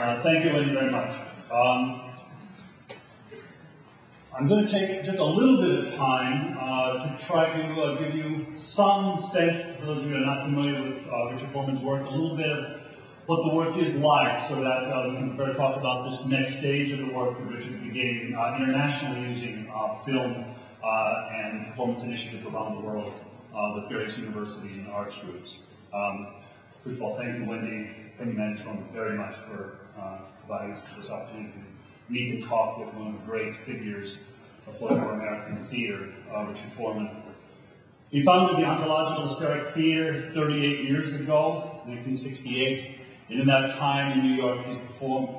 Thank you, Wendy, very much. I'm going to take just a little bit of time to try to give you some sense, for those of you who are not familiar with Richard Foreman's work, a little bit of what the work is like, so that we can better talk about this next stage of the work that Richard began internationally using film and performance initiatives around the world with various universities and arts groups. First of all, thank you, Wendy, and Management very much for providing us this opportunity to meet and talk with one of the great figures of political American theater, Richard Foreman. He founded the Ontological-Hysteric Theater 38 years ago, 1968, and in that time in New York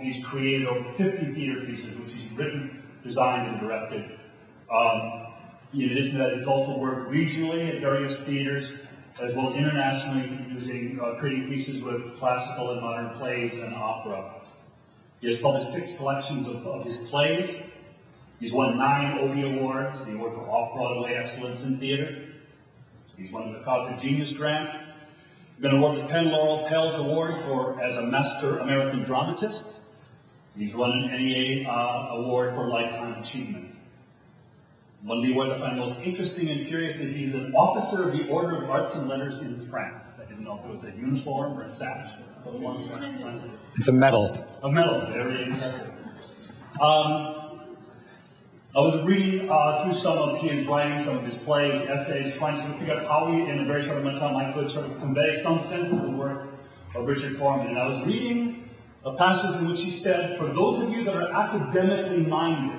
he's created over 50 theater pieces, which he's written, designed, and directed. In addition to that, he's also worked regionally at various theaters, as well as internationally, using creating pieces with classical and modern plays and opera. He has published 6 collections of his plays. He's won 9 Obie Awards, the Award for Off-Broadway Excellence in Theater. He's won the College Genius Grant. He's been awarded the Penn Laurel Pels Award as a Master American Dramatist. He's won an NEA Award for Lifetime Achievement. One of the awards I find most interesting and curious is he's an officer of the Order of Arts and Letters in France. I didn't know if it was a uniform or a sash. It's a medal. A medal, very impressive. I was reading through some of his writings, some of his plays, essays, trying to figure out how he, in a very short amount of time, I could sort of convey some sense of the work of Richard Foreman. And I was reading a passage in which he said, "For those of you that are academically minded,"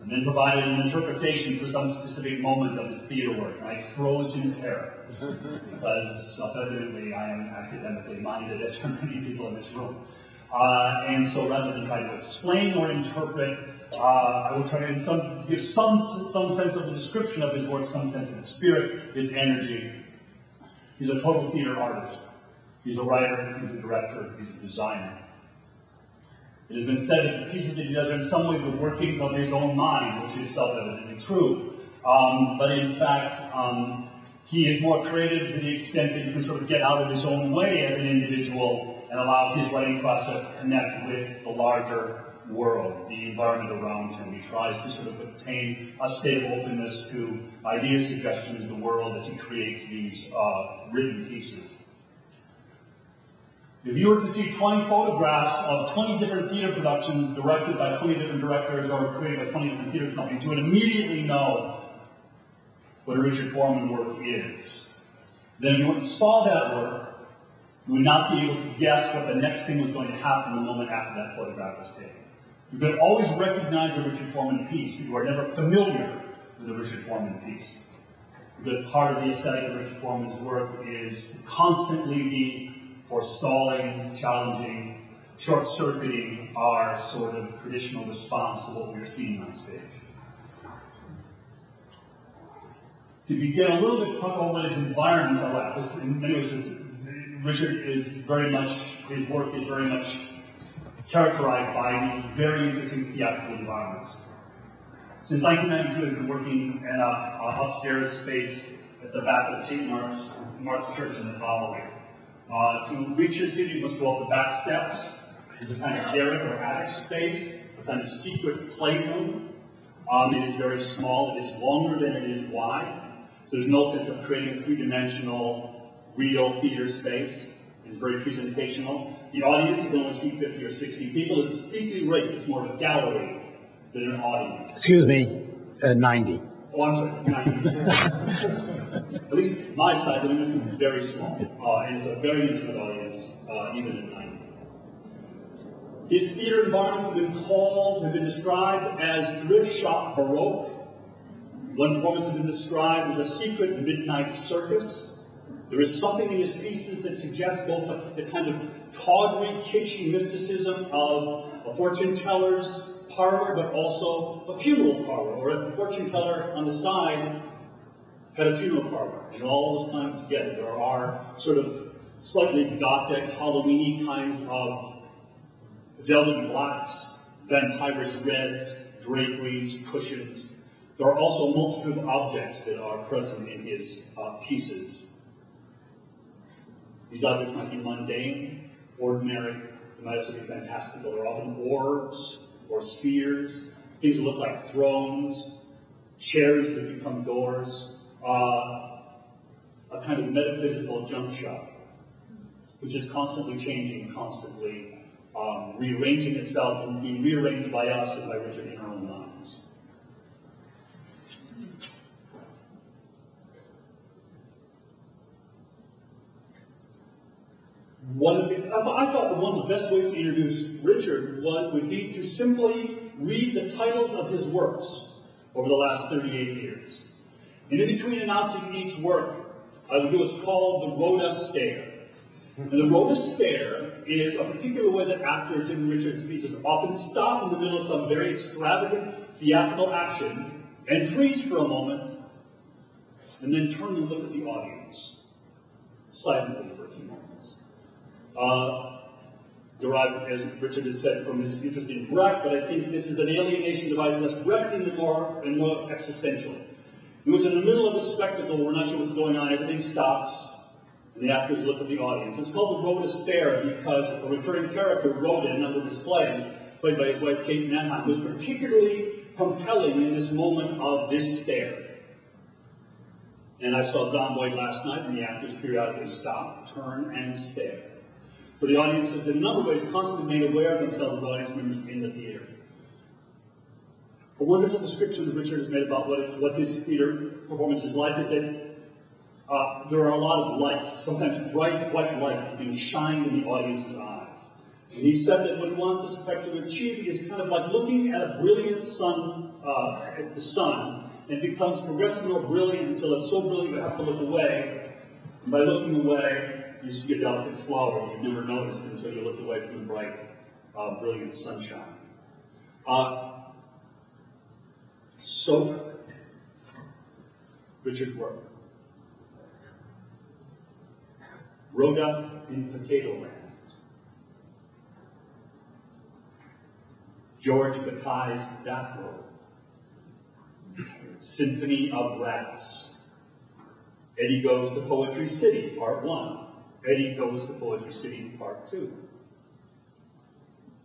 and then provided an interpretation for some specific moment of his theater work. And I froze in terror, because self-evidently I am academically minded, as so many people in this room. And so rather than try to explain or interpret, I will try to give some sense of the description of his work, some sense of its spirit, its energy. He's a total theater artist. He's a writer, he's a director, he's a designer. It has been said that the pieces that he does are in some ways the workings of his own mind, which is self-evidently true. But in fact, he is more creative to the extent that he can sort of get out of his own way as an individual and allow his writing process to connect with the larger world, the environment around him. He tries to sort of obtain a state of openness to idea suggestions in the world as he creates these written pieces. If you were to see 20 photographs of 20 different theater productions directed by 20 different directors or created by 20 different theater companies, you would immediately know what a Richard Foreman work is. Then if you saw that work, you would not be able to guess what the next thing was going to happen the moment after that photograph was taken. You could always recognize a Richard Foreman piece, but you are never familiar with a Richard Foreman piece. Because part of the aesthetic of Richard Foreman's work is to constantly be forestalling, challenging, short-circuiting our sort of traditional response to what we're seeing on stage. To begin a little bit to talk about what his environments are like. In many ways, Richard is very much, his work is very much characterized by these very interesting theatrical environments. Since 1992, he's been working in an upstairs space at the back of St. Mark's Church in the following. To reach his city, you must go up the back steps. There's a kind of garret or attic space, a kind of secret playroom. It is very small. It is longer than it is wide. So there's no sense of creating a three-dimensional, real theater space. It's very presentational. The audience, you can only see 50 or 60 people. It's steeply rigged. It's more of a gallery than an audience. Excuse me, 90. Oh, I'm sorry, 90. At least my size, I mean, this is very small. And it's a very intimate audience, even at 90. His theater environments have been described as thrift shop baroque. One performance has been described as a secret midnight circus. There is something in his pieces that suggests both the kind of tawdry, kitschy mysticism of a fortune teller's parlor, but also a funeral parlor, or a fortune teller on the side had a funeral parlor, and all those kind of together. There are sort of slightly gothic, Halloween-y kinds of velvet blacks, vampirish reds, draperies, cushions. There are also a multitude of objects that are present in his pieces. These objects might be mundane, ordinary, They might also be fantastical. They're often orbs or spheres, things that look like thrones, chairs that become doors, a kind of metaphysical junk shop, which is constantly changing, constantly rearranging itself and being rearranged by us and by Richard in our own minds. I thought one of the best ways to introduce Richard would be to simply read the titles of his works over the last 38 years. And in between announcing each work, I would do what's called the Rhoda Stare. And the Rhoda Stare is a particular way that actors in Richard's pieces often stop in the middle of some very extravagant theatrical action and freeze for a moment, and then turn and look at the audience silently for a few moments. Derived, as Richard has said, from his interest in Brecht, but I think this is an alienation device less Brechtian and more existential. It was in the middle of a spectacle, we're not sure what's going on, everything stops, and the actors look at the audience. It's called the Rhoda Stare because a recurring character, Rhoda, in a number of displays, played by his wife Kate Manheim, was particularly compelling in this moment of this stare. And I saw Zomboid last night, and the actors periodically stop, turn, and stare. So the audience is in a number of ways constantly made aware of themselves as audience members in the theater. A wonderful description that Richard has made about what his theater performance is like is that there are a lot of lights, sometimes bright white light being shined in the audience's eyes. And he said that what he wants this effect to achieve is kind of like looking at a brilliant sun, at the sun, and it becomes progressively more brilliant until it's so brilliant you have to look away. And by looking away, you see a delicate flower you've never noticed until you look away from the bright, brilliant sunshine. So, Richard's work. Rhoda in Potato Land. George Bataille's Death Row. Symphony of Rats. Eddie Goes to Poetry City, Part 1. Eddie Goes to Poetry City, Part 2.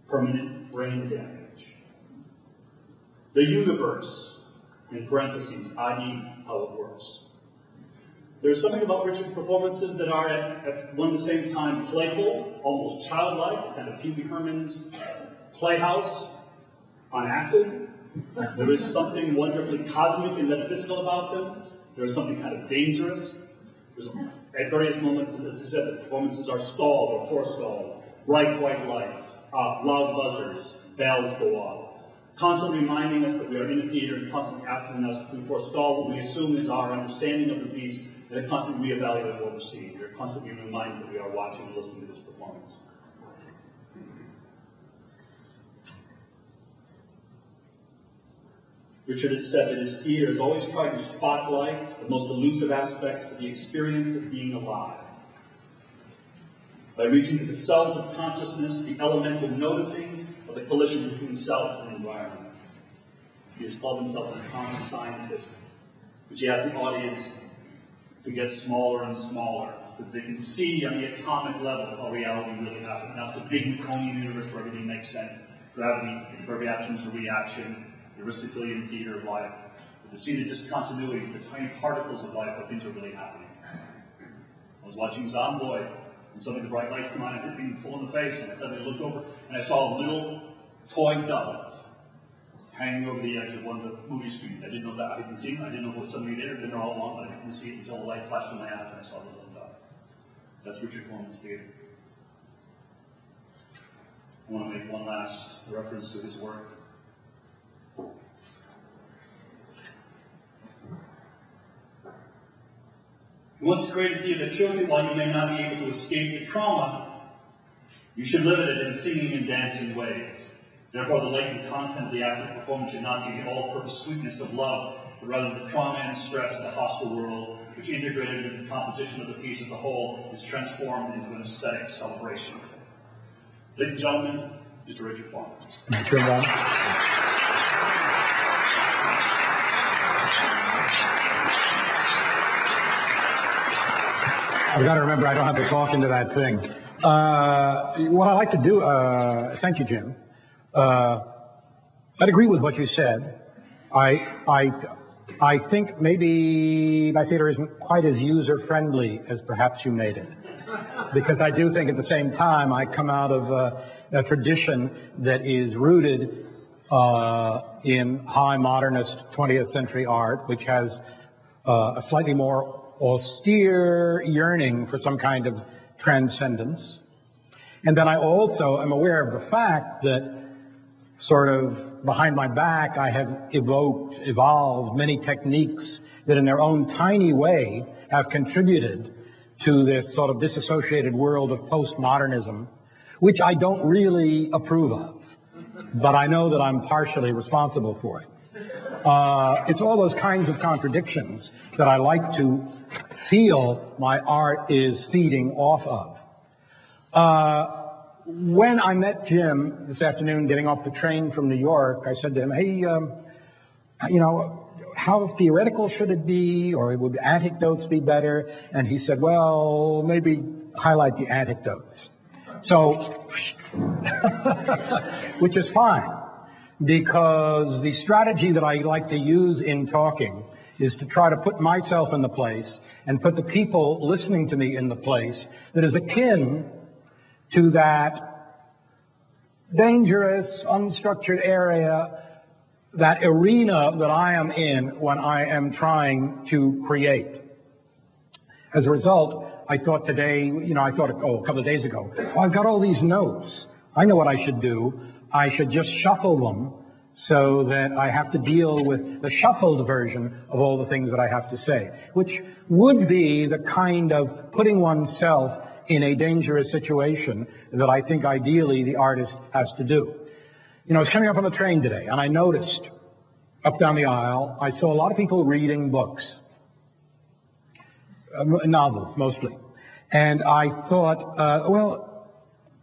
Permanent Brain Damage. The Universe, in parentheses, i.e. how it works. There's something about Richard's performances that are at one and the same time playful, almost childlike, kind of Pee Wee Herman's Playhouse on acid. There is something wonderfully cosmic and metaphysical about them. There is something kind of dangerous. At various moments, as I said, the performances are stalled or forestalled. Bright white lights, loud buzzers, bells go off. Constantly reminding us that we are in a theater and constantly asking us to forestall what we assume is our understanding of the piece and to constantly reevaluate what we're seeing. We are constantly reminded that we are watching and listening to this performance. Richard has said that his theater has always tried to spotlight the most elusive aspects of the experience of being alive. By reaching to the cells of consciousness, the elemental noticings of the collision between self and environment. He has called himself a common scientist, which he asks the audience to get smaller and smaller, so that they can see on the atomic level how reality really happens. Not the big Newtonian universe where everything makes sense, gravity, where reaction is a reaction, the Aristotelian theater of life, but to see the discontinuity, the tiny particles of life where things are really happening. I was watching Zomboid, and suddenly the bright lights come on and hit me full in the face, and I suddenly looked over, and I saw a little toy dove hanging over the edge of one of the movie screens. I didn't know that. I didn't see it. I didn't know it was suddenly there. I'd been there all along, but I didn't see it until the light flashed in my eyes, and I saw the little dove. That's Richard Foreman's theater. I want to make one last reference to his work. He wants to create a theater that shows you while you may not be able to escape the trauma, you should live it in singing and dancing ways. Therefore, the latent content of the actor's performance should not be the all-purpose sweetness of love, but rather the trauma and stress of the hostile world, which integrated into the composition of the piece as a whole is transformed into an aesthetic celebration. Ladies and gentlemen, Mr. Richard Foreman. I've got to remember I don't have to talk into that thing. What I like to do, thank you, Jim. I'd agree with what you said. I think maybe my theater isn't quite as user-friendly as perhaps you made it. Because I do think at the same time I come out of a tradition that is rooted in high modernist 20th century art, which has a slightly more austere yearning for some kind of transcendence. And then I also am aware of the fact that sort of behind my back I have evolved many techniques that in their own tiny way have contributed to this sort of disassociated world of postmodernism, which I don't really approve of, but I know that I'm partially responsible for it. It's all those kinds of contradictions that I like to feel my art is feeding off of. When I met Jim this afternoon getting off the train from New York, I said to him, hey, how theoretical should it be, or would anecdotes be better? And he said, well, maybe highlight the anecdotes. So, which is fine, because the strategy that I like to use in talking is to try to put myself in the place and put the people listening to me in the place that is akin to that dangerous, unstructured area, that arena that I am in when I am trying to create. As a result, I thought today, a couple of days ago, I've got all these notes. I know what I should do. I should just shuffle them so that I have to deal with the shuffled version of all the things that I have to say, which would be the kind of putting oneself in a dangerous situation that I think ideally the artist has to do. I was coming up on the train today, and I noticed up down the aisle, I saw a lot of people reading books, novels mostly. And I thought,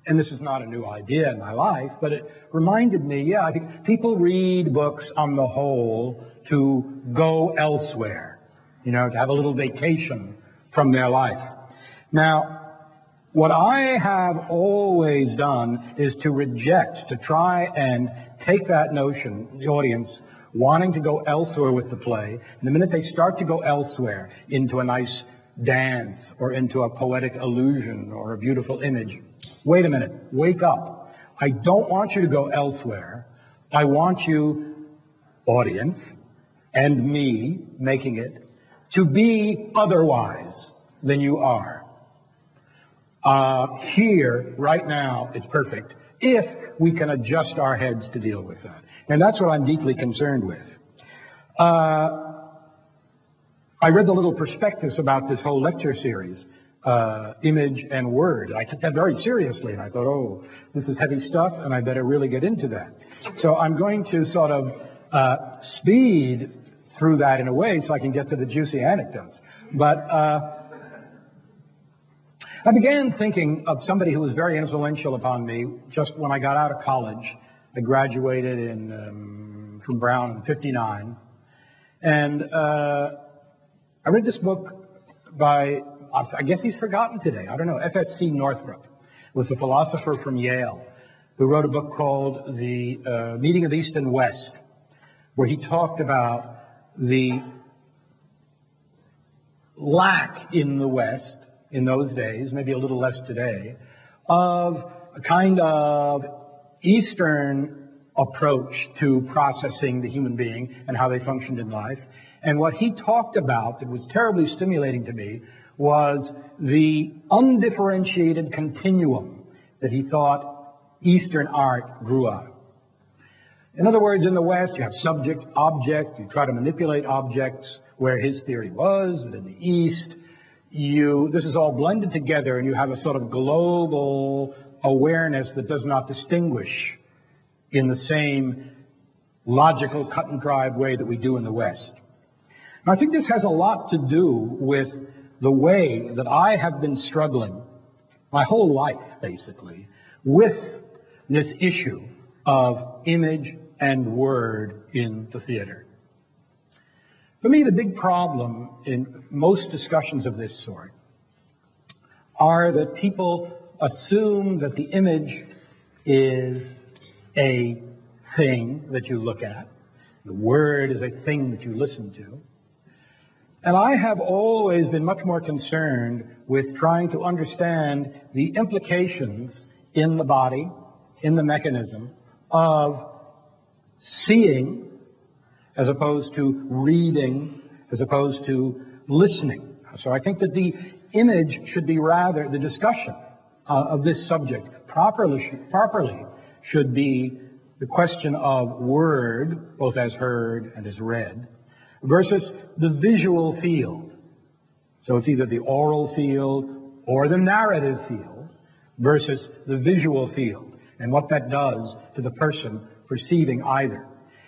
and this is not a new idea in my life, but it reminded me, I think people read books on the whole to go elsewhere, to have a little vacation from their life. Now, what I have always done is to try and take that notion, the audience wanting to go elsewhere with the play, and the minute they start to go elsewhere into a nice dance or into a poetic illusion or a beautiful image, wait a minute, wake up. I don't want you to go elsewhere. I want you, audience, and me making it, to be otherwise than you are. Here, right now, it's perfect, if we can adjust our heads to deal with that. And that's what I'm deeply concerned with. I read the little prospectus about this whole lecture series, Image and Word. I took that very seriously, and I thought, this is heavy stuff, and I better really get into that. So I'm going to sort of speed through that in a way so I can get to the juicy anecdotes. But I began thinking of somebody who was very influential upon me just when I got out of college. I graduated from Brown in '59. And I read this book by, I guess he's forgotten today, I don't know, F.S.C. Northrop was a philosopher from Yale who wrote a book called The Meeting of East and West, where he talked about the lack in the West in those days, maybe a little less today, of a kind of Eastern approach to processing the human being and how they functioned in life. And what he talked about that was terribly stimulating to me was the undifferentiated continuum that he thought Eastern art grew out of. In other words, in the West, you have subject, object, you try to manipulate objects where his theory was, and in the East, this is all blended together and you have a sort of global awareness that does not distinguish in the same logical cut and dried way that we do in the West. And I think this has a lot to do with the way that I have been struggling my whole life, basically, with this issue of image and word in the theater. For me, the big problem in most discussions of this sort are that people assume that the image is a thing that you look at. The word is a thing that you listen to. And I have always been much more concerned with trying to understand the implications in the body, in the mechanism of seeing as opposed to reading, as opposed to listening. So I think that the image should be rather, the discussion of this subject properly should be the question of word, both as heard and as read, versus the visual field. So it's either the oral field or the narrative field versus the visual field, and what that does to the person perceiving either.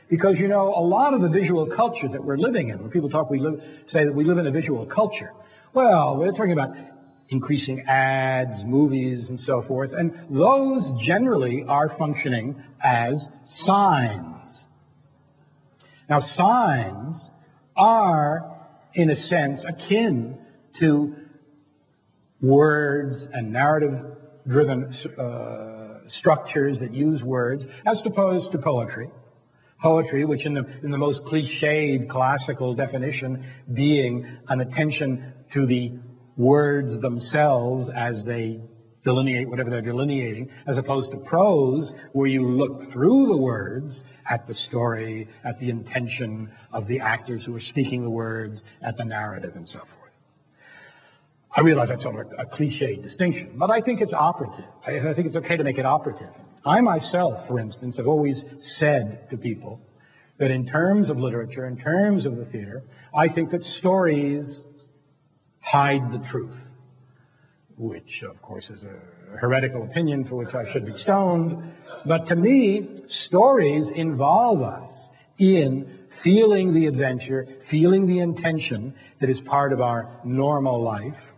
Because, you know, a lot of the visual culture that we're living in, when people talk, say that we live in a visual culture, well, we're talking about increasing ads, movies, and so forth, and those generally are functioning as signs. Now, signs are, in a sense, akin to words and narrative-driven structures that use words, as opposed to poetry. Poetry, which in the most cliched classical definition being an attention to the words themselves as they delineate whatever they're delineating, as opposed to prose, where you look through the words at the story, at the intention of the actors who are speaking the words, at the narrative, and so forth. I realize that's sort of a cliched distinction, but I think it's operative. I think it's okay to make it operative. I myself, for instance, have always said to people that in terms of literature, in terms of the theater, I think that stories hide the truth, which, of course, is a heretical opinion for which I should be stoned. But to me, stories involve us in feeling the adventure, feeling the intention that is part of our normal life.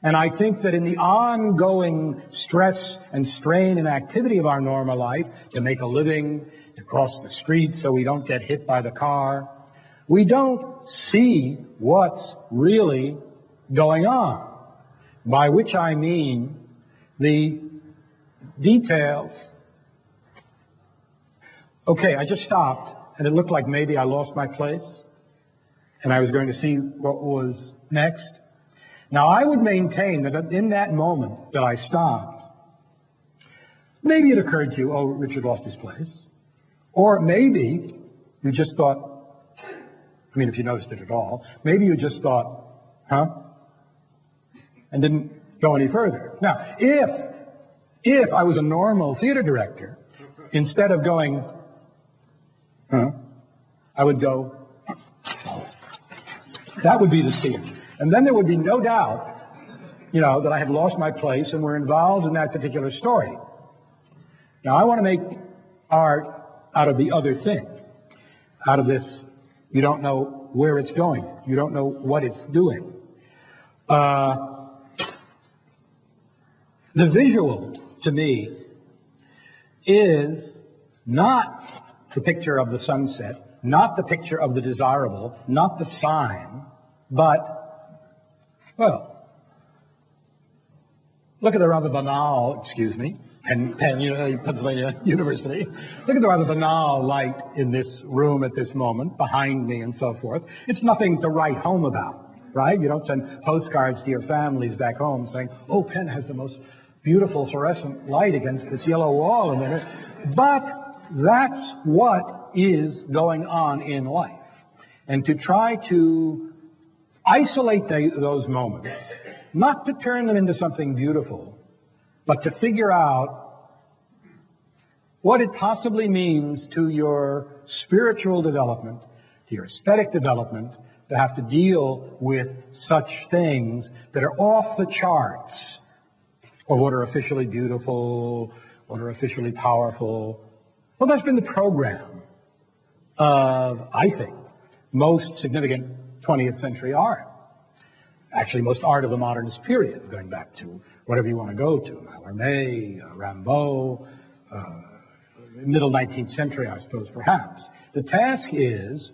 And I think that in the ongoing stress and strain and activity of our normal life, to make a living, to cross the street so we don't get hit by the car, we don't see what's really going on. By which I mean the details. Okay, I just stopped, and it looked like maybe I lost my place, and I was going to see what was next. Now, I would maintain that in that moment that I stopped, maybe it occurred to you, oh, Richard lost his place. Or maybe you just thought, I mean, if you noticed it at all, maybe you just thought, huh? And didn't go any further. Now, if I was a normal theater director, instead of going, huh, I would go, that would be the scene. And then there would be no doubt, you know, that I had lost my place and were involved in that particular story. Now, I want to make art out of the other thing, out of this, you don't know where it's going. You don't know what it's doing. The visual, to me, is not the picture of the sunset, not the picture of the desirable, not the sign, but, well, look at the rather banal, Pennsylvania University. Look at the rather banal light in this room at this moment, behind me and so forth. It's nothing to write home about, right? You don't send postcards to your families back home saying, oh, Penn has the most beautiful fluorescent light against this yellow wall. But that's what is going on in life. And to try to isolate those moments, not to turn them into something beautiful, but to figure out what it possibly means to your spiritual development, to your aesthetic development, to have to deal with such things that are off the charts of what are officially beautiful, what are officially powerful. Well, that's been the program of, I think, most significant 20th century art. Actually, most art of the modernist period, going back to whatever you want to go to, Mallarmé, Rimbaud, middle 19th century, I suppose, perhaps. The task is,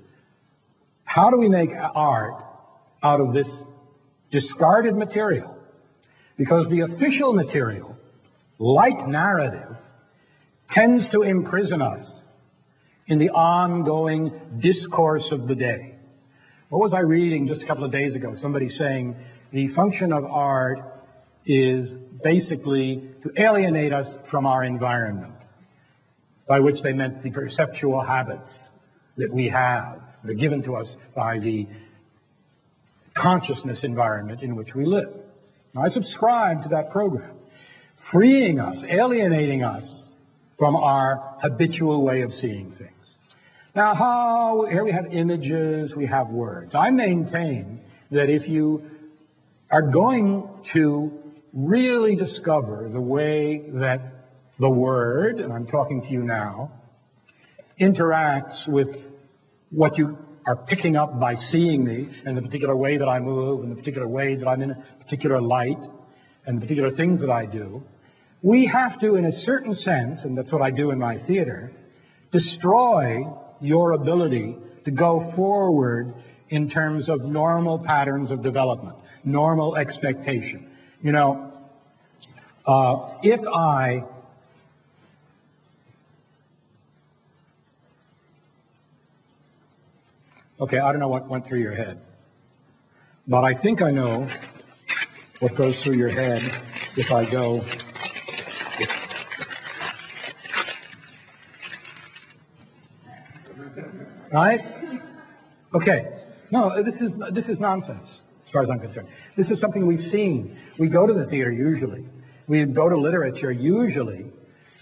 how do we make art out of this discarded material? Because the official material like narrative, tends to imprison us in the ongoing discourse of the day. What was I reading just a couple of days ago? Somebody saying the function of art is basically to alienate us from our environment, by which they meant the perceptual habits that we have, that are given to us by the consciousness environment in which we live. Now, I subscribe to that program, freeing us, alienating us from our habitual way of seeing things. Now, here we have images, we have words. I maintain that if you are going to really discover the way that the word, and I'm talking to you now, interacts with what you are picking up by seeing me, and the particular way that I move, and the particular way that I'm in a particular light, and the particular things that I do, we have to, in a certain sense, and that's what I do in my theater, destroy your ability to go forward in terms of normal patterns of development, normal expectation. You know, if I okay, I don't know what went through your head, but I think I know what goes through your head if I go. Right? Okay. No, this is nonsense, as far as I'm concerned. This is something we've seen. We go to the theater usually. We go to literature usually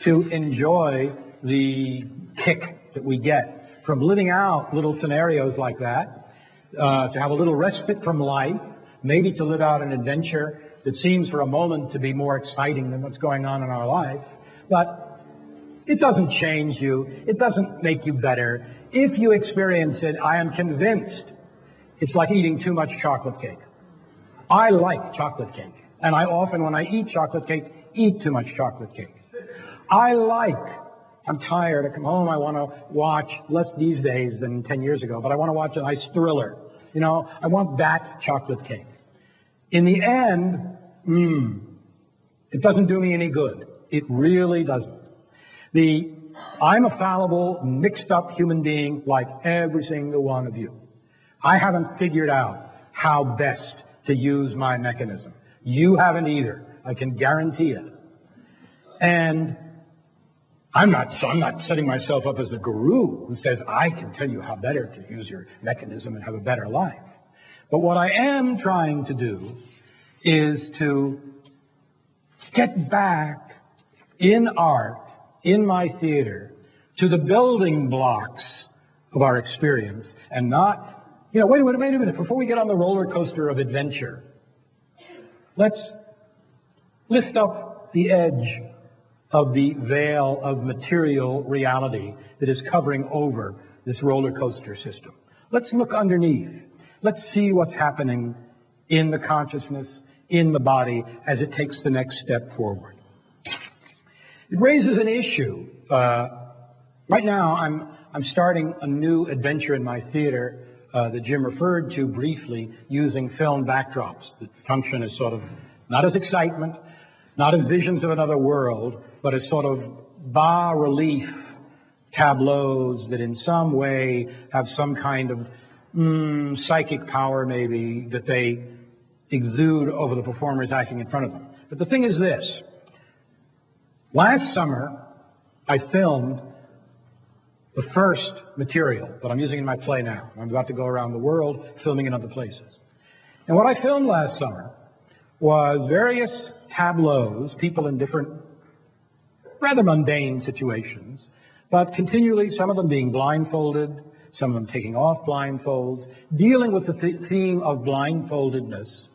to enjoy the kick that we get from living out little scenarios like that, to have a little respite from life, maybe to live out an adventure that seems for a moment to be more exciting than what's going on in our life. But it doesn't change you. It doesn't make you better. If you experience it, I am convinced it's like eating too much chocolate cake. I like chocolate cake. And I often, when I eat chocolate cake, eat too much chocolate cake. I'm tired. I come home, I want to watch, less these days than 10 years ago, but I want to watch a nice thriller. You know, I want that chocolate cake. In the end, it doesn't do me any good. It really doesn't. I'm a fallible, mixed up human being like every single one of you. I haven't figured out how best to use my mechanism. You haven't either. I can guarantee it. And I'm not setting myself up as a guru who says I can tell you how better to use your mechanism and have a better life. But what I am trying to do is to get back in art, in my theater, to the building blocks of our experience, and not, wait a minute, before we get on the roller coaster of adventure, let's lift up the edge of the veil of material reality that is covering over this roller coaster system. Let's look underneath. Let's see what's happening in the consciousness, in the body, as it takes the next step forward. It raises an issue. Right now, I'm starting a new adventure in my theater that Jim referred to briefly, using film backdrops that function as sort of, not as excitement, not as visions of another world, but as sort of bas-relief tableaus that in some way have some kind of psychic power, maybe, that they exude over the performers acting in front of them. But the thing is this. Last summer, I filmed the first material that I'm using in my play now. I'm about to go around the world filming in other places. And what I filmed last summer was various tableaus, people in different, rather mundane situations, but continually, some of them being blindfolded, some of them taking off blindfolds, dealing with the theme of blindfoldedness,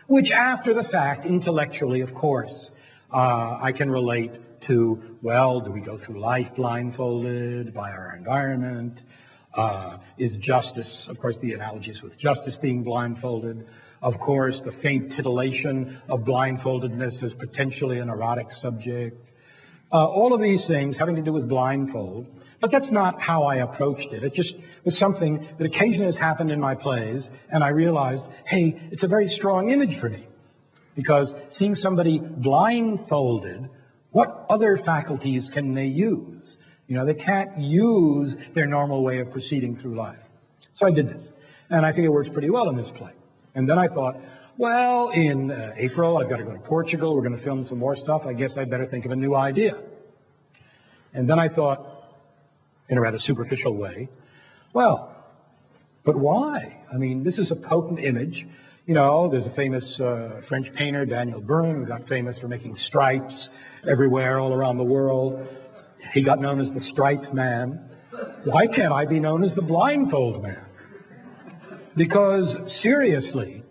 which after the fact, intellectually, of course, I can relate to, well, do we go through life blindfolded by our environment? Is justice, of course, the analogies with justice being blindfolded. Of course, the faint titillation of blindfoldedness is potentially an erotic subject. All of these things having to do with blindfold. But that's not how I approached it. It just was something that occasionally has happened in my plays, and I realized, hey, it's a very strong image for me. Because seeing somebody blindfolded What other faculties can they use? You know, they can't use their normal way of proceeding through life. So I did this, and I think it works pretty well in this play. And then I thought, well, in April, I've got to go to Portugal. We're going to film some more stuff. I guess I'd better think of a new idea. And then I thought, in a rather superficial way, well, but why? I mean, this is a potent image. You know, there's a famous French painter, Daniel Byrne, who got famous for making stripes everywhere, all around the world. He got known as the striped man. Why can't I be known as the blindfold man? Because, seriously,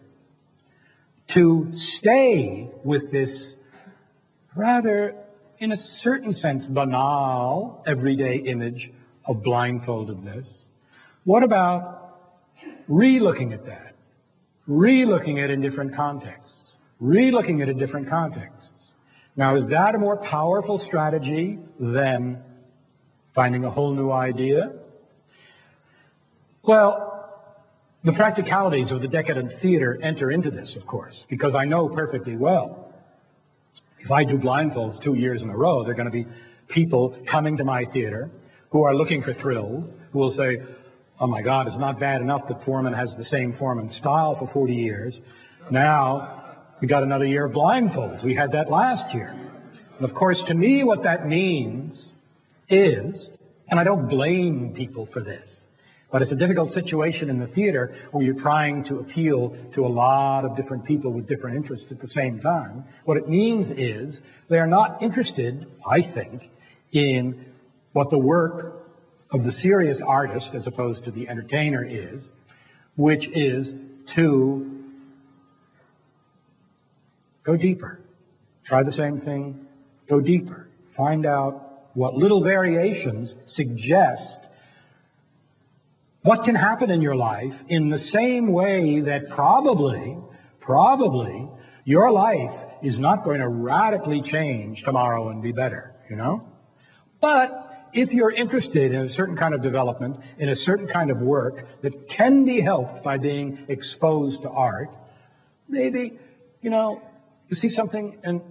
to stay with this rather, in a certain sense, banal, everyday image of blindfoldedness, what about re-looking at that? Re-looking at it in different contexts. Re-looking at it in different contexts. Now, is that a more powerful strategy than finding a whole new idea? Well, the practicalities of the decadent theater enter into this, of course, because I know perfectly well, if I do blindfolds 2 years in a row, there are going to be people coming to my theater who are looking for thrills, who will say, oh my God, it's not bad enough that Foreman has the same Foreman style for 40 years. Now, we got another year of blindfolds. We had that last year. And of course, to me, what that means is, and I don't blame people for this, but it's a difficult situation in the theater where you're trying to appeal to a lot of different people with different interests at the same time. What it means is they're not interested, I think, in what the work of the serious artist as opposed to the entertainer is, which is to go deeper. Try the same thing, go deeper. Find out what little variations suggest what can happen in your life in the same way that probably your life is not going to radically change tomorrow and be better, you know? But if you're interested in a certain kind of development, in a certain kind of work that can be helped by being exposed to art, maybe, you know, you see something and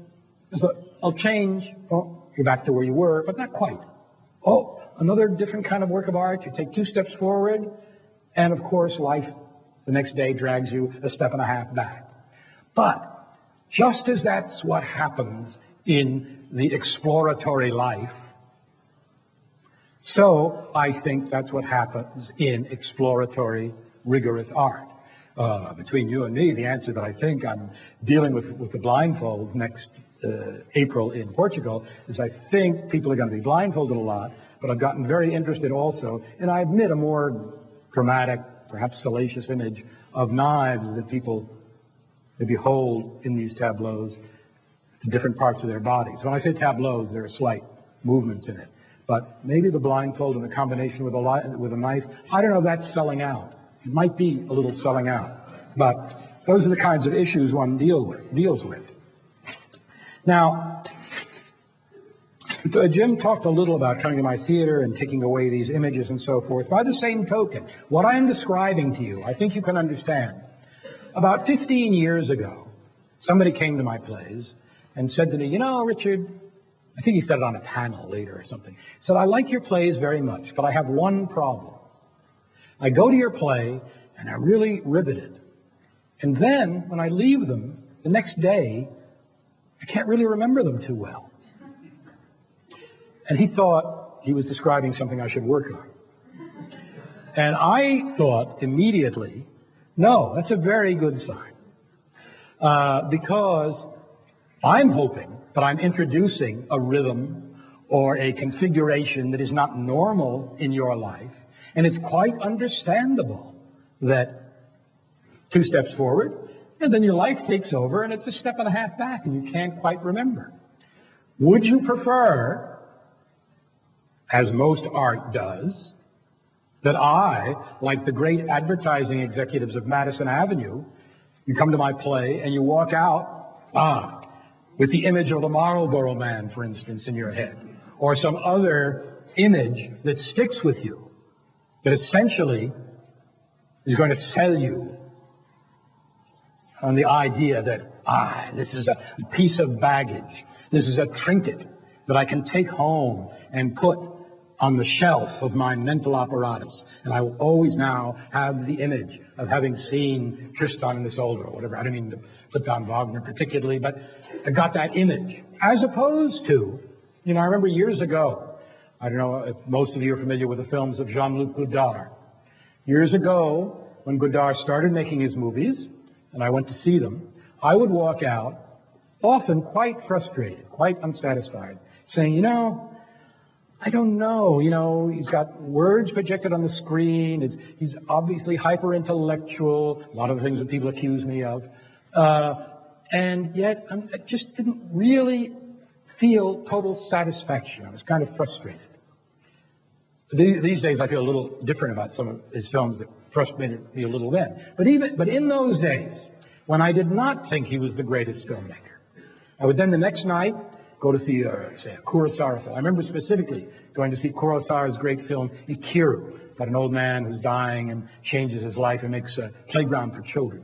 I'll change. Oh, you're back to where you were, but not quite. Oh, another different kind of work of art. You take 2 steps forward, and of course, life the next day drags you a step and a half back. But just as that's what happens in the exploratory life, so I think that's what happens in exploratory, rigorous art. Between you and me, the answer that I think I'm dealing with the blindfolds next April in Portugal is I think people are going to be blindfolded a lot, but I've gotten very interested also, and I admit a more dramatic, perhaps salacious image of knives that people maybe hold in these tableaus to different parts of their bodies. When I say tableaus, there are slight movements in it. But maybe the blindfold in a combination with a knife, I don't know if that's selling out. It might be a little selling out. But those are the kinds of issues one deals with. Now, Jim talked a little about coming to my theater and taking away these images and so forth. By the same token, what I am describing to you, I think you can understand. About 15 years ago, somebody came to my plays and said to me, you know, Richard, I think he said it on a panel later or something. He said, I like your plays very much, but I have one problem. I go to your play and I'm really riveted. And then when I leave them, the next day, I can't really remember them too well. And he thought he was describing something I should work on. And I thought immediately, no, that's a very good sign. Because I'm hoping that I'm introducing a rhythm or a configuration that is not normal in your life. And it's quite understandable that 2 steps forward, and then your life takes over, and it's a step and a half back, and you can't quite remember. Would you prefer, as most art does, that I, like the great advertising executives of Madison Avenue, you come to my play and you walk out, with the image of the Marlboro Man, for instance, in your head, or some other image that sticks with you, that essentially is going to sell you on the idea that, this is a piece of baggage, this is a trinket, that I can take home and put on the shelf of my mental apparatus. And I will always now have the image of having seen Tristan and Isolde or whatever. I don't mean to put down Wagner particularly, but I got that image. As opposed to, I remember years ago, I don't know if most of you are familiar with the films of Jean-Luc Godard. Years ago, when Godard started making his movies, and I went to see them, I would walk out, often quite frustrated, quite unsatisfied, saying, I don't know, he's got words projected on the screen, he's obviously hyper-intellectual, a lot of the things that people accuse me of, and yet I just didn't really feel total satisfaction. I was kind of frustrated. These days I feel a little different about some of his films that frustrated me a little then. But in those days, when I did not think he was the greatest filmmaker, I would then the next night go to see, say, a Kurosawa film. I remember specifically going to see Kurosawa's great film, Ikiru, about an old man who's dying and changes his life and makes a playground for children.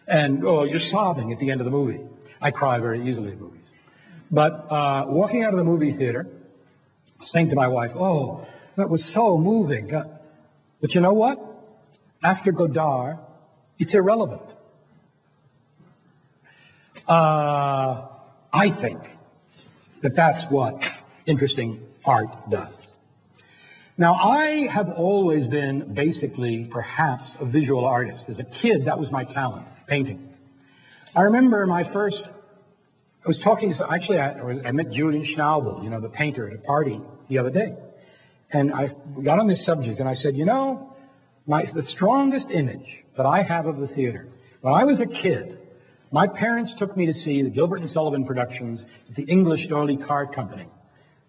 And, you're sobbing at the end of the movie. I cry very easily at movies. But walking out of the movie theater, saying to my wife, that was so moving. But you know what? After Godard, it's irrelevant. I think that's what interesting art does. Now, I have always been basically, perhaps, a visual artist. As a kid, that was my talent, painting. I remember I was talking to, actually, I met Julian Schnaubel, the painter, at a party the other day. And I got on this subject, and I said, the strongest image that I have of the theater, when I was a kid, my parents took me to see the Gilbert and Sullivan productions at the English D'Oyly Card Company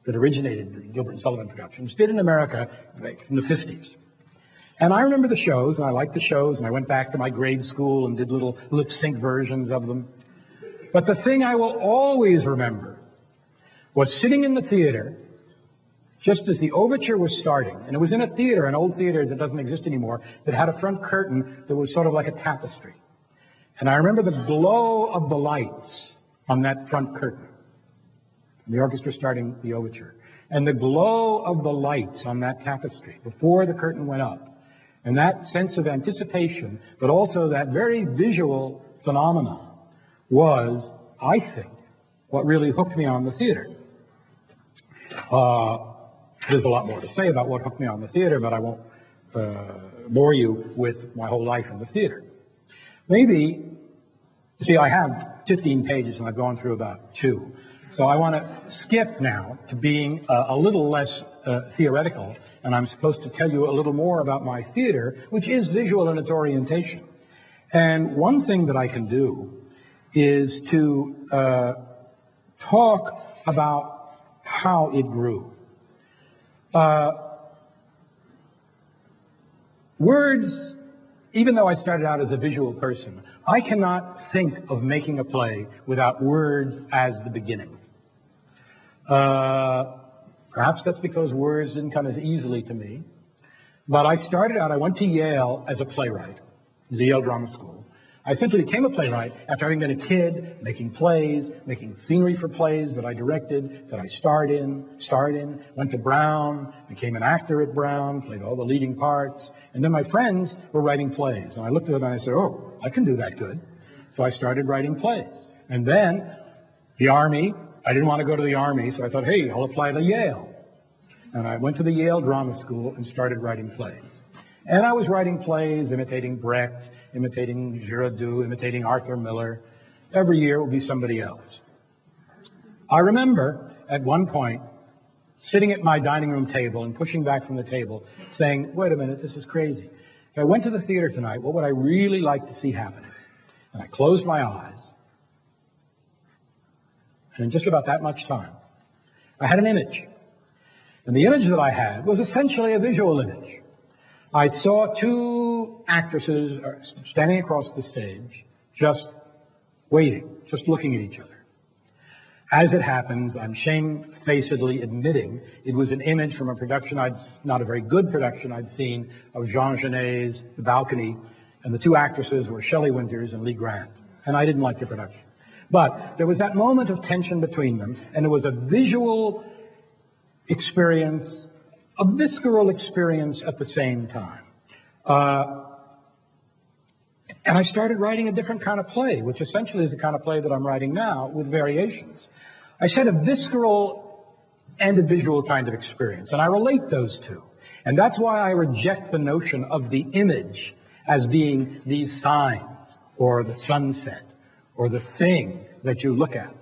that originated the Gilbert and Sullivan productions, did in America in the 50s. And I remember the shows, and I liked the shows, and I went back to my grade school and did little lip-sync versions of them. But the thing I will always remember was sitting in the theater just as the overture was starting, and it was in a theater, an old theater that doesn't exist anymore, that had a front curtain that was sort of like a tapestry. And I remember the glow of the lights on that front curtain, the orchestra starting the overture, and the glow of the lights on that tapestry before the curtain went up, and that sense of anticipation, but also that very visual phenomenon was, I think, what really hooked me on the theater. There's a lot more to say about what hooked me on the theater, but I won't bore you with my whole life in the theater. I have 15 pages and I've gone through about 2. So I want to skip now to being a little less theoretical, and I'm supposed to tell you a little more about my theater, which is visual in its orientation. And one thing that I can do is to talk about how it grew. Words, even though I started out as a visual person, I cannot think of making a play without words as the beginning. Perhaps that's because words didn't come as easily to me. But I went to Yale as a playwright, the Yale Drama School. I simply became a playwright after having been a kid, making plays, making scenery for plays that I directed, that I starred in, went to Brown, became an actor at Brown, played all the leading parts, and then my friends were writing plays. And I looked at them and I said, I can do that good. So I started writing plays. And then the Army, I didn't want to go to the Army, so I thought, hey, I'll apply to Yale. And I went to the Yale Drama School and started writing plays. And I was writing plays, imitating Brecht, imitating Giraudoux, imitating Arthur Miller. Every year it would be somebody else. I remember at one point sitting at my dining room table and pushing back from the table, saying, wait a minute, this is crazy. If I went to the theater tonight, what would I really like to see happening? And I closed my eyes. And in just about that much time, I had an image. And the image that I had was essentially a visual image. I saw 2 actresses standing across the stage, just waiting, just looking at each other. As it happens, I'm shamefacedly admitting it was an image from a production not a very good production I'd seen of Jean Genet's The Balcony, and the 2 actresses were Shelley Winters and Lee Grant, and I didn't like the production. But there was that moment of tension between them, and it was a visual experience, a visceral experience at the same time. And I started writing a different kind of play, which essentially is the kind of play that I'm writing now with variations. I said a visceral and a visual kind of experience, and I relate those two. And that's why I reject the notion of the image as being these signs, or the sunset, or the thing that you look at.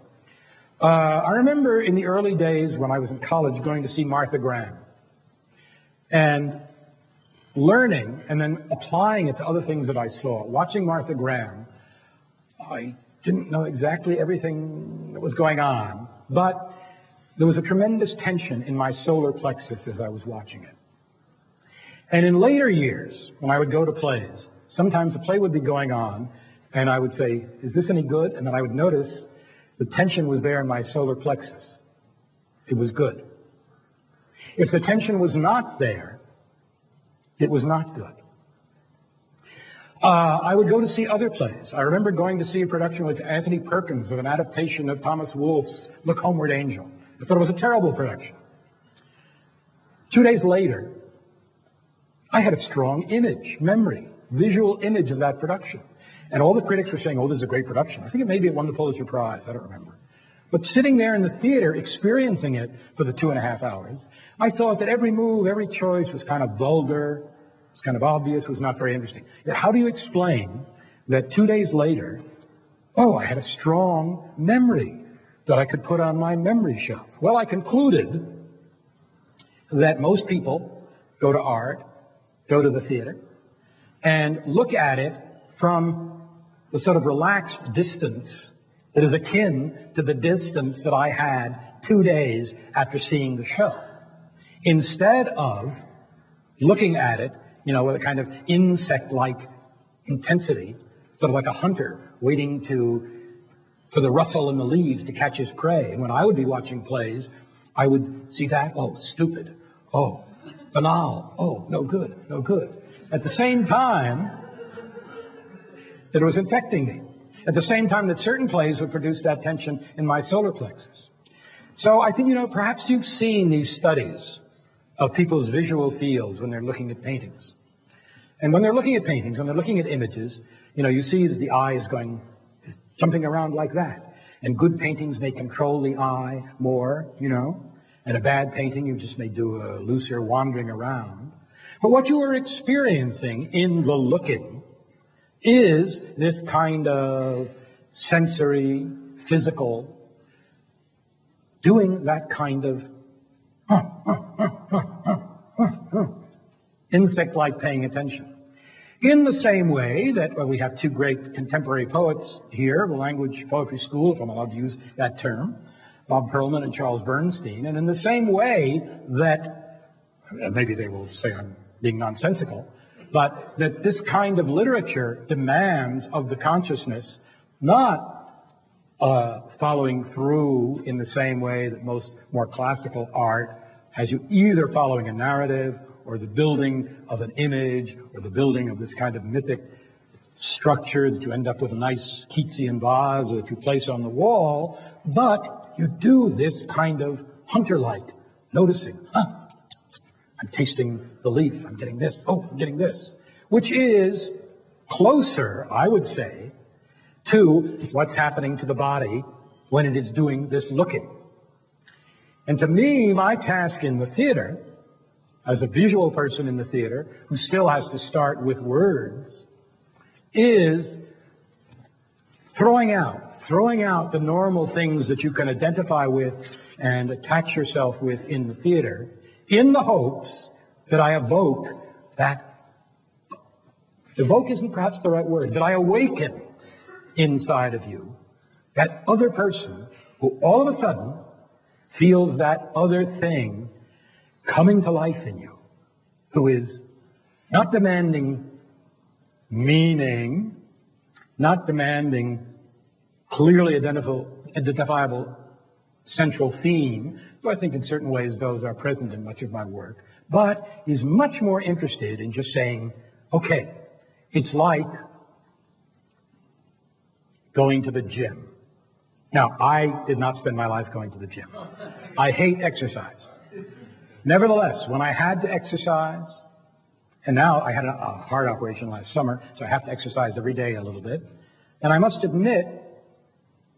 I remember in the early days when I was in college going to see Martha Graham, and learning and then applying it to other things that I saw. Watching Martha Graham, I didn't know exactly everything that was going on, but there was a tremendous tension in my solar plexus as I was watching it. And in later years, when I would go to plays, sometimes the play would be going on, and I would say, is this any good? And then I would notice the tension was there in my solar plexus. It was good. If the tension was not there, it was not good. I would go to see other plays. I remember going to see a production with Anthony Perkins of an adaptation of Thomas Wolfe's Look Homeward, Angel. I thought it was a terrible production. 2 days later, I had a strong image, memory, visual image of that production. And all the critics were saying, oh, this is a great production. I think it maybe it won the Pulitzer Prize. I don't remember. But sitting there in the theater, experiencing it for the 2.5 hours, I thought that every move, every choice was kind of vulgar, was kind of obvious, was not very interesting. Yet how do you explain that 2 days later, oh, I had a strong memory that I could put on my memory shelf? Well, I concluded that most people go to art, go to the theater, and look at it from the sort of relaxed distance that is akin to the distance that I had 2 days after seeing the show. Instead of looking at it, with a kind of insect-like intensity, sort of like a hunter waiting for the rustle in the leaves to catch his prey. And when I would be watching plays, I would see that, oh, stupid, oh, banal, oh, no good, no good. At the same time that it was infecting me. At the same time that certain plays would produce that tension in my solar plexus. So I think, perhaps you've seen these studies of people's visual fields when they're looking at paintings. And when they're looking at paintings, when they're looking at images, you see that the eye is jumping around like that. And good paintings may control the eye more, and a bad painting you just may do a looser wandering around. But what you are experiencing in the looking is this kind of sensory, physical, doing that kind of insect-like paying attention. In the same way that we have two great contemporary poets here, the language poetry school, if I'm allowed to use that term, Bob Perlman and Charles Bernstein, and in the same way that, maybe they will say I'm being nonsensical, but that this kind of literature demands of the consciousness not following through in the same way that most more classical art has you either following a narrative or the building of an image or the building of this kind of mythic structure that you end up with a nice Keatsian vase that you place on the wall, but you do this kind of hunter-like noticing. I'm tasting the leaf. I'm getting this. Oh, I'm getting this. Which is closer, I would say, to what's happening to the body when it is doing this looking. And to me, my task in the theater, as a visual person in the theater, who still has to start with words, is throwing out the normal things that you can identify with and attach yourself with in the theater, in the hopes that I evoke that. Evoke isn't perhaps the right word, that I awaken inside of you that other person who all of a sudden feels that other thing coming to life in you, who is not demanding meaning, not demanding clearly identifiable central theme, though I think in certain ways those are present in much of my work, but is much more interested in just saying, okay, it's like going to the gym. Now, I did not spend my life going to the gym. I hate exercise. Nevertheless, when I had to exercise, and now I had a heart operation last summer, so I have to exercise every day a little bit, and I must admit,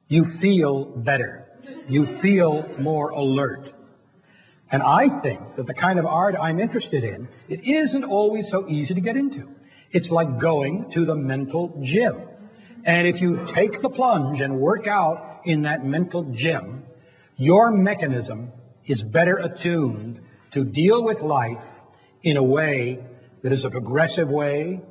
you feel better. You feel more alert. And I think that the kind of art I'm interested in, it isn't always so easy to get into. It's like going to the mental gym. And if you take the plunge and work out in that mental gym, your mechanism is better attuned to deal with life in a way that is a progressive way.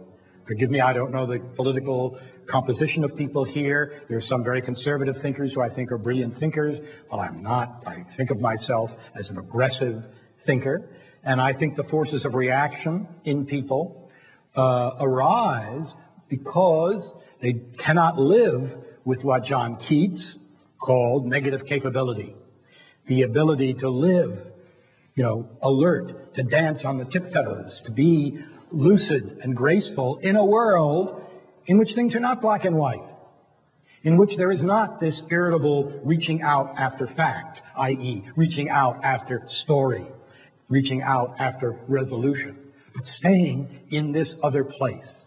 Forgive me, I don't know the political composition of people here. There are some very conservative thinkers who I think are brilliant thinkers. Well, I'm not. I think of myself as an aggressive thinker. And I think the forces of reaction in people arise because they cannot live with what John Keats called negative capability. The ability to live, alert, to dance on the tiptoes, to be lucid and graceful in a world in which things are not black and white, in which there is not this irritable reaching out after fact, i.e., reaching out after story, reaching out after resolution, but staying in this other place.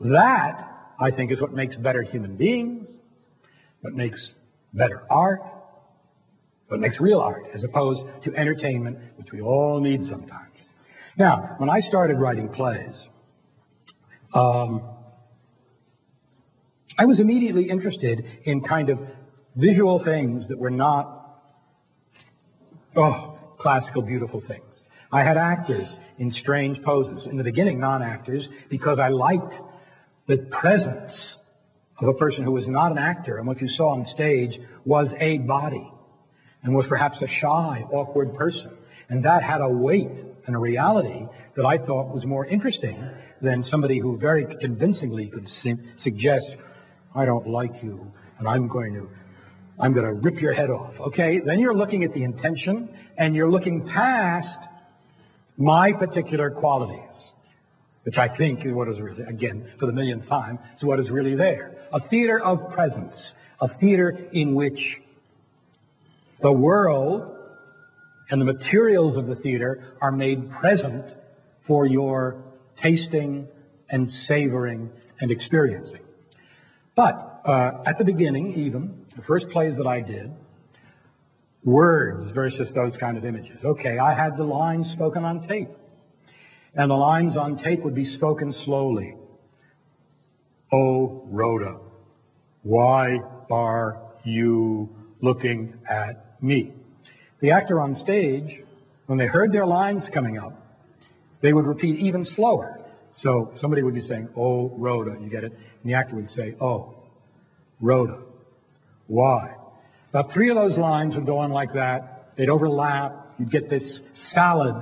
That, I think, is what makes better human beings, what makes better art, what makes real art, as opposed to entertainment, which we all need sometimes. Now, when I started writing plays, I was immediately interested in kind of visual things that were not, classical, beautiful things. I had actors in strange poses. In the beginning, non-actors, because I liked the presence of a person who was not an actor, and what you saw on stage was a body, and was perhaps a shy, awkward person. And that had a weight and a reality that I thought was more interesting than somebody who very convincingly could suggest, I don't like you, and I'm going to rip your head off. Okay, then you're looking at the intention, and you're looking past my particular qualities, which I think is what is really, again, for the millionth time, is what is really there. A theater of presence, a theater in which the world and the materials of the theater are made present for your tasting and savoring and experiencing. But at the beginning, even, the first plays that I did, words versus those kind of images. Okay, I had the lines spoken on tape. And the lines on tape would be spoken slowly. Oh, Rhoda, why are you looking at me? The actor on stage, when they heard their lines coming up, they would repeat even slower. So somebody would be saying, oh, Rhoda, you get it? And the actor would say, oh, Rhoda, why? About 3 of those lines would go on like that. They'd overlap. You'd get this salad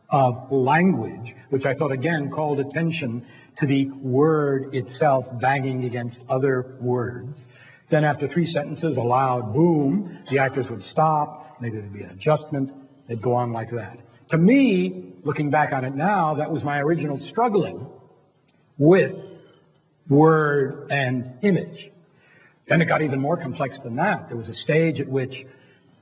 of language, which I thought, again, called attention to the word itself banging against other words. Then after 3 sentences, a loud boom, the actors would stop. Maybe there'd be an adjustment. They'd go on like that. To me, looking back on it now, that was my original struggling with word and image. Then it got even more complex than that. There was a stage at which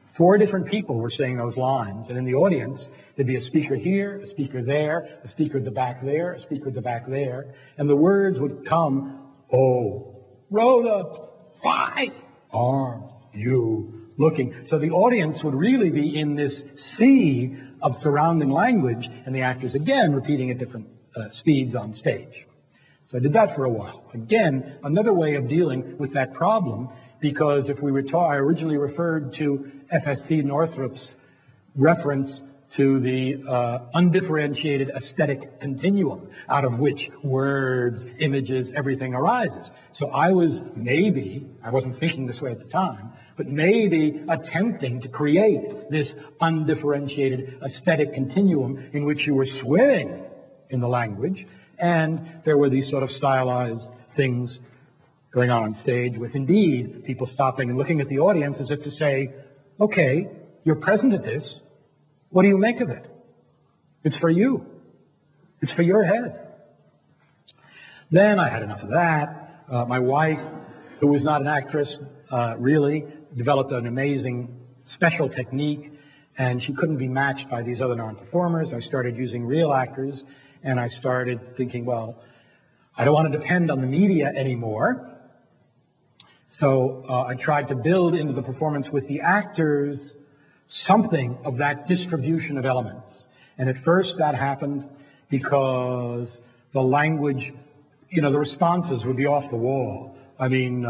4 different people were saying those lines, and in the audience, there'd be a speaker here, a speaker there, a speaker at the back there, a speaker at the back there, and the words would come, oh, Rhoda, why are you looking? So the audience would really be in this sea of surrounding language, and the actors, again, repeating at different speeds on stage. So I did that for a while. Again, another way of dealing with that problem, because if we were taught, I originally referred to FSC Northrup's reference to the undifferentiated aesthetic continuum, out of which words, images, everything arises. So I wasn't thinking this way at the time, but maybe attempting to create this undifferentiated aesthetic continuum in which you were swimming in the language, and there were these sort of stylized things going on stage with, indeed, people stopping and looking at the audience as if to say, okay, you're present at this. What do you make of it? It's for you. It's for your head. Then I had enough of that. My wife, who was not an actress, really developed an amazing special technique, and she couldn't be matched by these other non-performers. I started using real actors, and I started thinking, well, I don't want to depend on the media anymore. So I tried to build into the performance with the actors something of that distribution of elements. And at first that happened because the language, you know, the responses would be off the wall. I mean,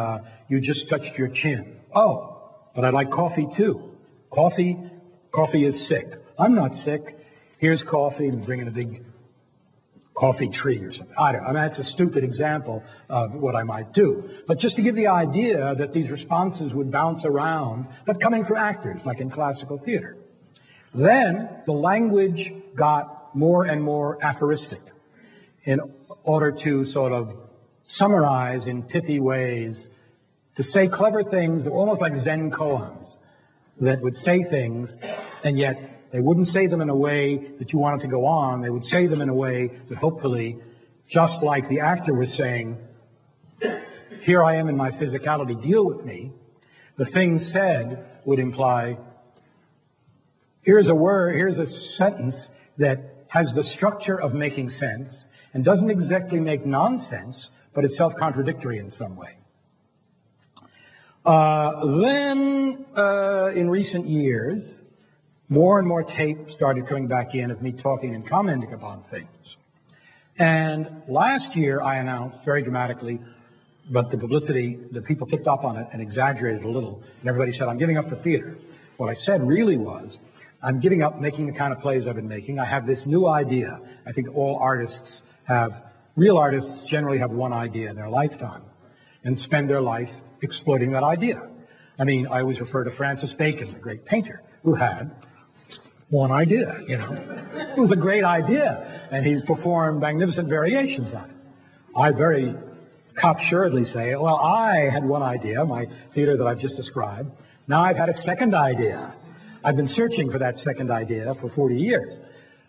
you just touched your chin. Oh, but I like coffee too. Coffee is sick. I'm not sick. Here's coffee, and bring in a big coffee tree or something. I don't know. I mean, that's a stupid example of what I might do. But just to give the idea that these responses would bounce around, but coming from actors, like in classical theater. Then the language got more and more aphoristic in order to sort of summarize in pithy ways, to say clever things, almost like Zen koans, that would say things, and yet they wouldn't say them in a way that you wanted to go on. They would say them in a way that hopefully, just like the actor was saying, here I am in my physicality, deal with me, the thing said would imply, here's a word, here's a sentence that has the structure of making sense and doesn't exactly make nonsense, but it's self-contradictory in some way. Then, in recent years, more and more tape started coming back in of me talking and commenting upon things. And last year I announced very dramatically, but the publicity, the people picked up on it and exaggerated a little, and everybody said, I'm giving up the theater. What I said really was, I'm giving up making the kind of plays I've been making. I have this new idea. I think all artists have, real artists generally have one idea in their lifetime and spend their life exploiting that idea. I mean, I always refer to Francis Bacon, the great painter, who had one idea, you know. It was a great idea, and he's performed magnificent variations on it. I very cocksuredly say, well, I had one idea, my theater that I've just described. Now I've had a second idea. I've been searching for that second idea for 40 years.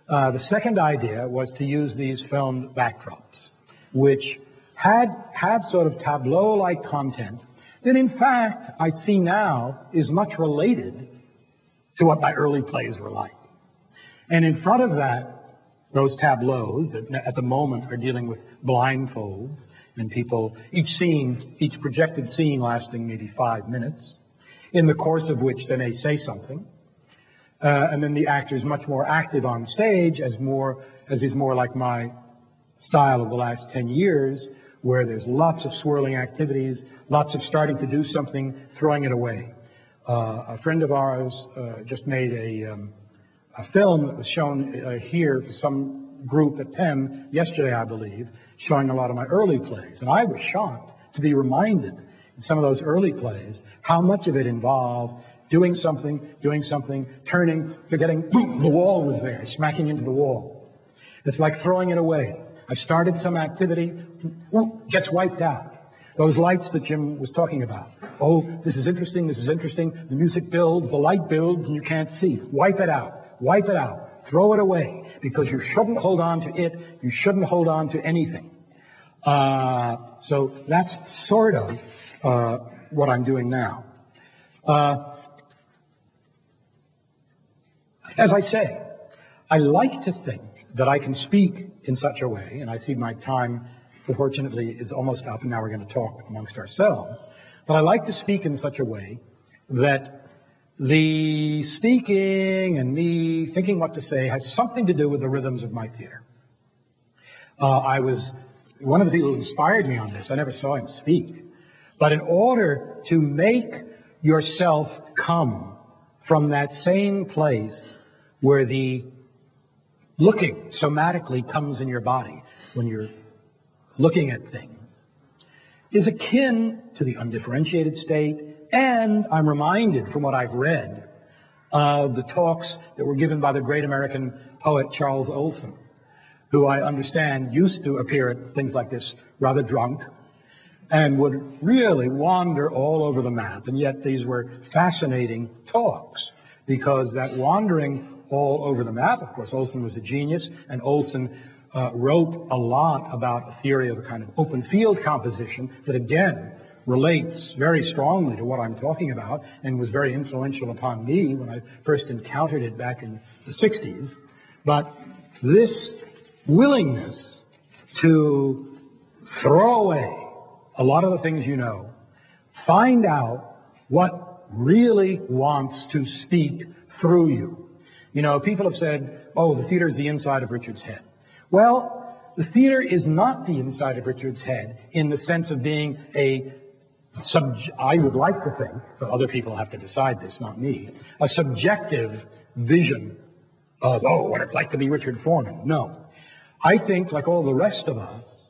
The second idea was to use these filmed backdrops, which had sort of tableau-like content that, in fact, I see now is much related to what my early plays were like. And in front of that, those tableaus that at the moment are dealing with blindfolds and people, each projected scene lasting maybe 5 minutes, in the course of which they may say something. And then the actor is much more active on stage, as is more like my style of the last 10 years, where there's lots of swirling activities, lots of starting to do something, throwing it away. A friend of ours just made a film that was shown here for some group at Penn yesterday, I believe, showing a lot of my early plays. And I was shocked to be reminded in some of those early plays how much of it involved doing something, turning, forgetting, boom, the wall was there, smacking into the wall. It's like throwing it away. I started some activity, gets wiped out. Those lights that Jim was talking about. Oh, this is interesting, the music builds, the light builds, and you can't see. Wipe it out, throw it away, because you shouldn't hold on to it, you shouldn't hold on to anything. So that's sort of what I'm doing now. As I say, I like to think that I can speak in such a way, and I see my time, fortunately, is almost up, and now we're going to talk amongst ourselves. But I like to speak in such a way that the speaking and me thinking what to say has something to do with the rhythms of my theater. I was one of the people who inspired me on this. I never saw him speak. But in order to make yourself come from that same place where the looking somatically comes in your body, when you're looking at things, is akin to the undifferentiated state. And I'm reminded from what I've read of the talks that were given by the great American poet Charles Olson, who I understand used to appear at things like this rather drunk and would really wander all over the map. And yet these were fascinating talks, because that wandering all over the map, of course, Olson was a genius, and Olson wrote a lot about a theory of a kind of open field composition that, again, relates very strongly to what I'm talking about and was very influential upon me when I first encountered it back in the 60s. But this willingness to throw away a lot of the things you know, find out what really wants to speak through you. You know, people have said, oh, the theater is the inside of Richard's head. Well, the theater is not the inside of Richard's head in the sense of being I would like to think, but other people have to decide this, not me, a subjective vision of, oh, what it's like to be Richard Foreman. No. I think, like all the rest of us,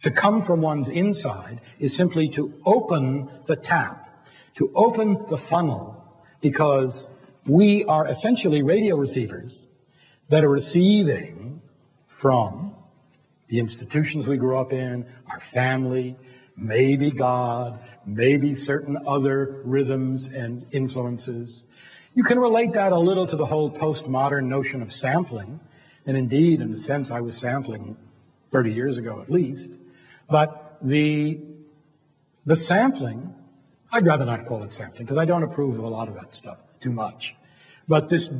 to come from one's inside is simply to open the tap, to open the funnel, because we are essentially radio receivers that are receiving from the institutions we grew up in, our family, maybe God, maybe certain other rhythms and influences. You can relate that a little to the whole postmodern notion of sampling. And indeed, in a sense, I was sampling 30 years ago at least. But the sampling, I'd rather not call it sampling, because I don't approve of a lot of that stuff too much. But this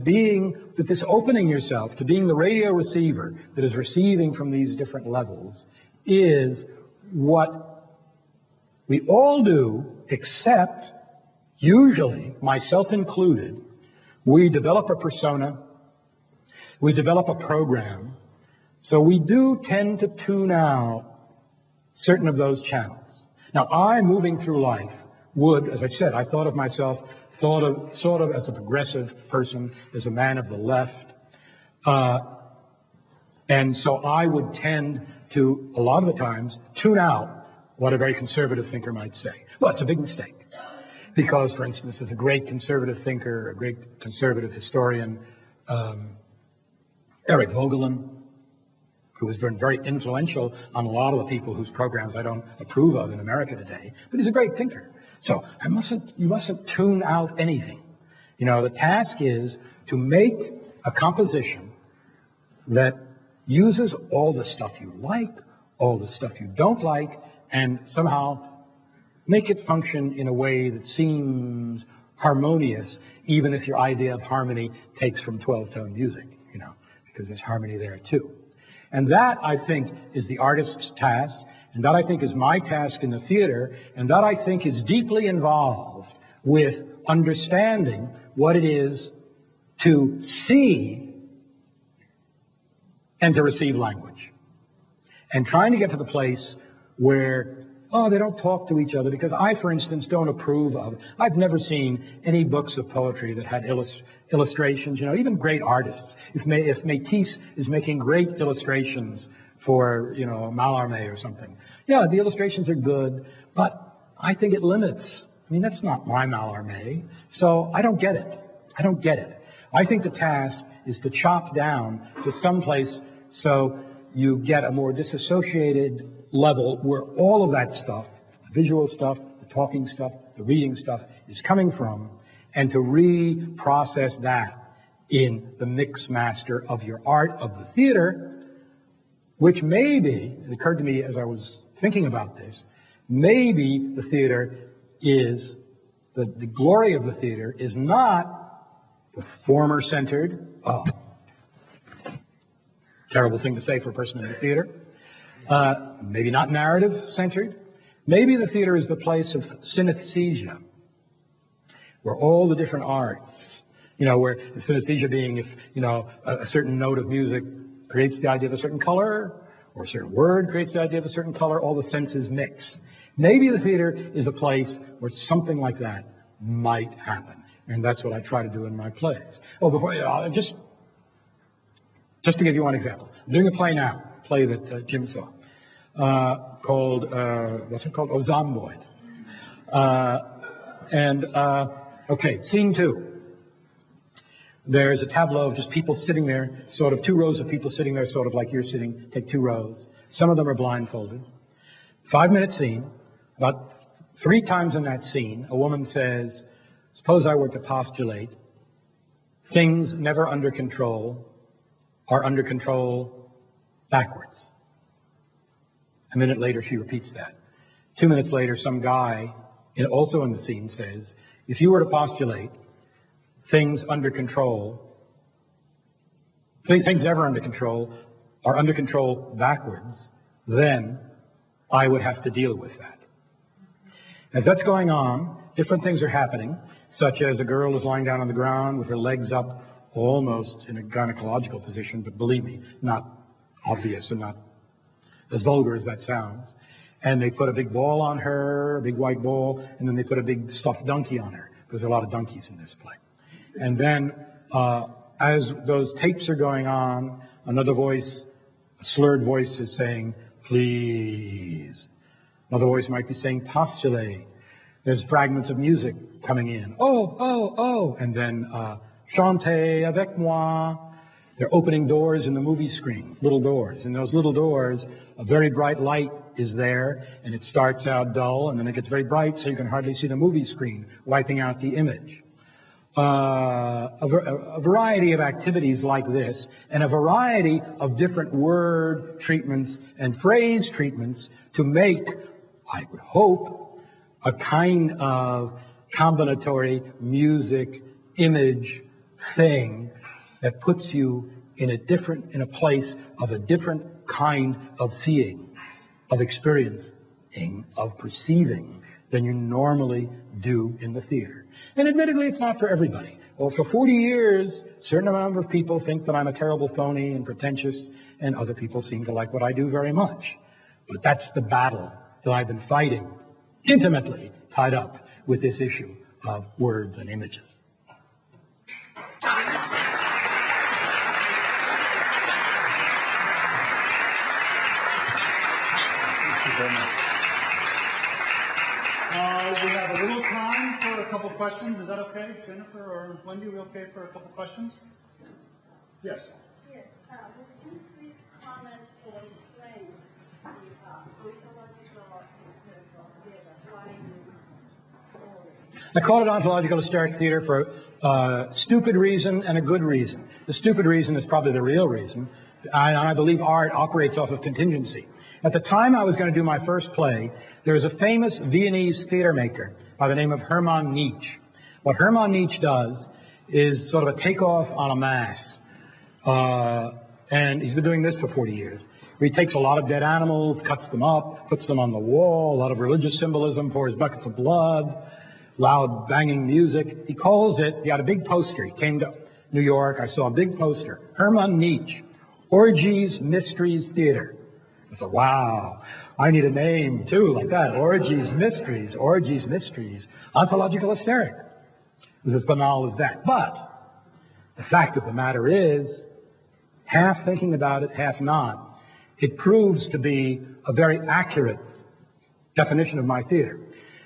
opening yourself to being the radio receiver that is receiving from these different levels is what we all do, except, usually, myself included, we develop a persona, we develop a program, so we do tend to tune out certain of those channels. Now, I, moving through life, would, as I said, I thought of myself sort of as a progressive person, as a man of the left, and so I would tend to, a lot of the times, tune out what a very conservative thinker might say. Well, it's a big mistake. Because, for instance, there's a great conservative thinker, a great conservative historian, Eric Vogelin, who has been very influential on a lot of the people whose programs I don't approve of in America today. But he's a great thinker. So you mustn't tune out anything. You know, the task is to make a composition that uses all the stuff you like, all the stuff you don't like, and somehow make it function in a way that seems harmonious, even if your idea of harmony takes from 12-tone music, you know, because there's harmony there too. And that, I think, is the artist's task, and that, I think, is my task in the theater, and that, I think, is deeply involved with understanding what it is to see and to receive language. And trying to get to the place where, they don't talk to each other, because I, for instance, don't approve of, I've never seen any books of poetry that had illustrations, you know, even great artists. If Matisse is making great illustrations for, you know, Mallarmé or something, yeah, the illustrations are good, but I think it limits. I mean, that's not my Mallarmé, so I don't get it. I don't get it. I think the task is to chop down to some place so you get a more disassociated level where all of that stuff, the visual stuff, the talking stuff, the reading stuff, is coming from, and to reprocess that in the mix master of your art of the theater, which maybe, it occurred to me as I was thinking about this, maybe the theater is, the glory of the theater is not performer-centered, terrible thing to say for a person in the theater, maybe not narrative-centered. Maybe the theater is the place of synesthesia, where all the different arts, you know, where the synesthesia being if, you know, a certain note of music creates the idea of a certain color, or a certain word creates the idea of a certain color, all the senses mix. Maybe the theater is a place where something like that might happen. And that's what I try to do in my plays. Oh, before, just to give you one example. I'm doing a play now, a play that Jim saw, called, what's it called? Oh, Zomboid. Okay, scene 2. There's a tableau of just people sitting there, sort of 2 rows of people sitting there, sort of like you're sitting, take 2 rows. Some of them are blindfolded. 5-minute scene. About 3 times in that scene, a woman says, suppose I were to postulate, things never under control are under control backwards. A minute later, she repeats that. 2 minutes later, some guy, also in the scene, says, if you were to postulate things under control, things never under control, are under control backwards, then I would have to deal with that. As that's going on, different things are happening, such as a girl is lying down on the ground with her legs up, almost in a gynecological position, but believe me, not obvious and not as vulgar as that sounds. And they put a big ball on her, a big white ball, and then they put a big stuffed donkey on her, because there are a lot of donkeys in this play. And then, as those tapes are going on, another voice, a slurred voice, is saying, please. Another voice might be saying, postulate. There's fragments of music coming in. Oh, oh, oh. And then, chantez avec moi. They're opening doors in the movie screen, little doors. In those little doors, a very bright light is there, and it starts out dull, and then it gets very bright, so you can hardly see the movie screen, wiping out the image. A variety of activities like this, and a variety of different word treatments and phrase treatments to make, I would hope, a kind of combinatory music image thing that puts you in a place of a different kind of seeing, of experiencing, of perceiving than you normally do in the theater. And admittedly, it's not for everybody. Well, for 40 years, a certain number of people think that I'm a terrible phony and pretentious, and other people seem to like what I do very much. But that's the battle that I've been fighting, intimately tied up with this issue of words and images. We have a little time for a couple questions. Is that okay, Jennifer or Wendy? Are we okay for a couple questions? Yes. Yes. Would you please comment or explain the ontological-hysteric theater? Why you call it? I call it ontological-hysteric theater for a stupid reason and a good reason. The stupid reason is probably the real reason. I believe art operates off of contingency. At the time I was going to do my first play, there was a famous Viennese theater maker by the name of Hermann Nietzsche. What Hermann Nietzsche does is sort of a takeoff on a mass. And he's been doing this for 40 years. He takes a lot of dead animals, cuts them up, puts them on the wall, a lot of religious symbolism, pours buckets of blood, loud banging music. He calls it, he had a big poster. He came to New York, I saw a big poster. Hermann Nietzsche, Orgies, Mysteries, Theater. I thought, wow, I need a name too, like that. Orgies, Mysteries, Ontological-Hysteric. It was as banal as that. But the fact of the matter is, half thinking about it, half not, it proves to be a very accurate definition of my theater.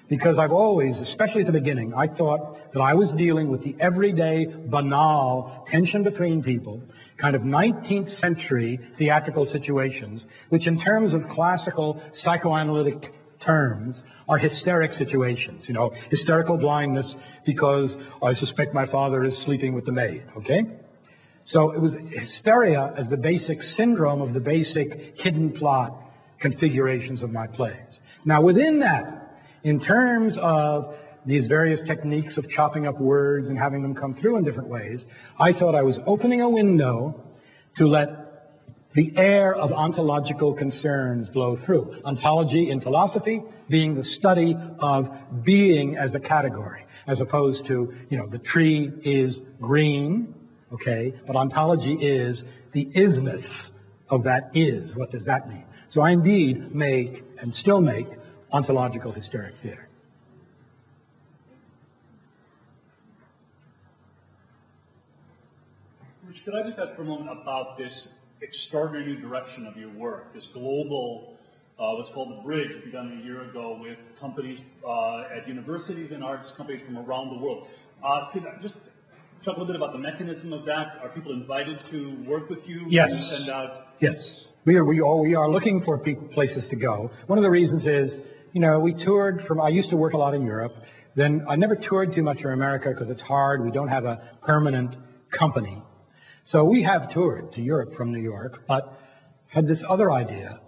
Because I've always, especially at the beginning, I thought that I was dealing with the everyday, banal tension between people, kind of 19th century theatrical situations, which in terms of classical psychoanalytic terms are hysteric situations. You know, hysterical blindness because I suspect my father is sleeping with the maid, okay? So it was hysteria as the basic syndrome of the basic hidden plot configurations of my plays. Now within that, in terms of these various techniques of chopping up words and having them come through in different ways, I thought I was opening a window to let the air of ontological concerns blow through. Ontology in philosophy being the study of being as a category, as opposed to, you know, the tree is green, okay, but ontology is the isness of that is. What does that mean? So I indeed make, and still make, ontological-hysteric theater. Rich, could I just ask for a moment about this extraordinary new direction of your work, this global, what's called the Bridge, begun a year ago with companies at universities and arts companies from around the world. Could I just talk a little bit about the mechanism of that? Are people invited to work with you? Yes. Yes. We are looking for places to go. One of the reasons is, you know, we toured I used to work a lot in Europe. Then I never toured too much in America because it's hard. We don't have a permanent company. So we have toured to Europe from New York, but had this other idea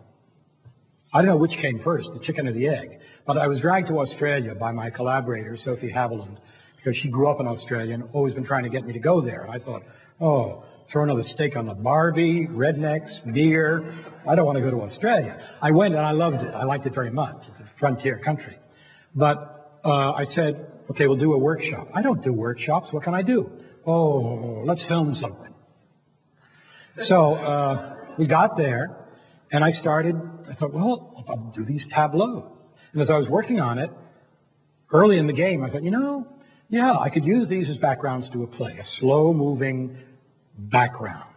I don't know which came first, the chicken or the egg, but I was dragged to Australia by my collaborator, Sophie Haviland, because she grew up in Australia and always been trying to get me to go there. And I thought, oh, throw another steak on the Barbie, rednecks, beer. I don't want to go to Australia. I went and I loved it. I liked it very much. It's a frontier country. But I said, okay, we'll do a workshop. I don't do workshops. What can I do? Oh, let's film something. So we got there, and I thought, well, I'll do these tableaus. And as I was working on it, early in the game, I thought, yeah, I could use these as backgrounds to a play, a slow-moving background.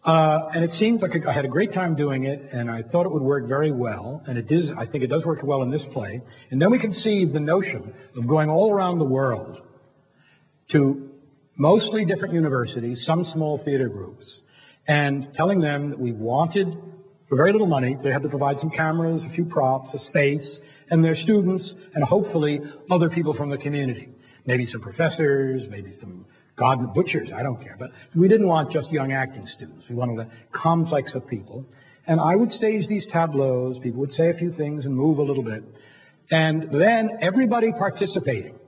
And it seemed like I had a great time doing it, and I thought it would work very well, and I think it does work well in this play. And then we conceived the notion of going all around the world to mostly different universities, some small theater groups, and telling them that we wanted, for very little money, they had to provide some cameras, a few props, a space, and their students, and hopefully other people from the community. Maybe some professors, maybe some butchers, I don't care. But we didn't want just young acting students. We wanted a complex of people. And I would stage these tableaus, people would say a few things and move a little bit. And then everybody participating.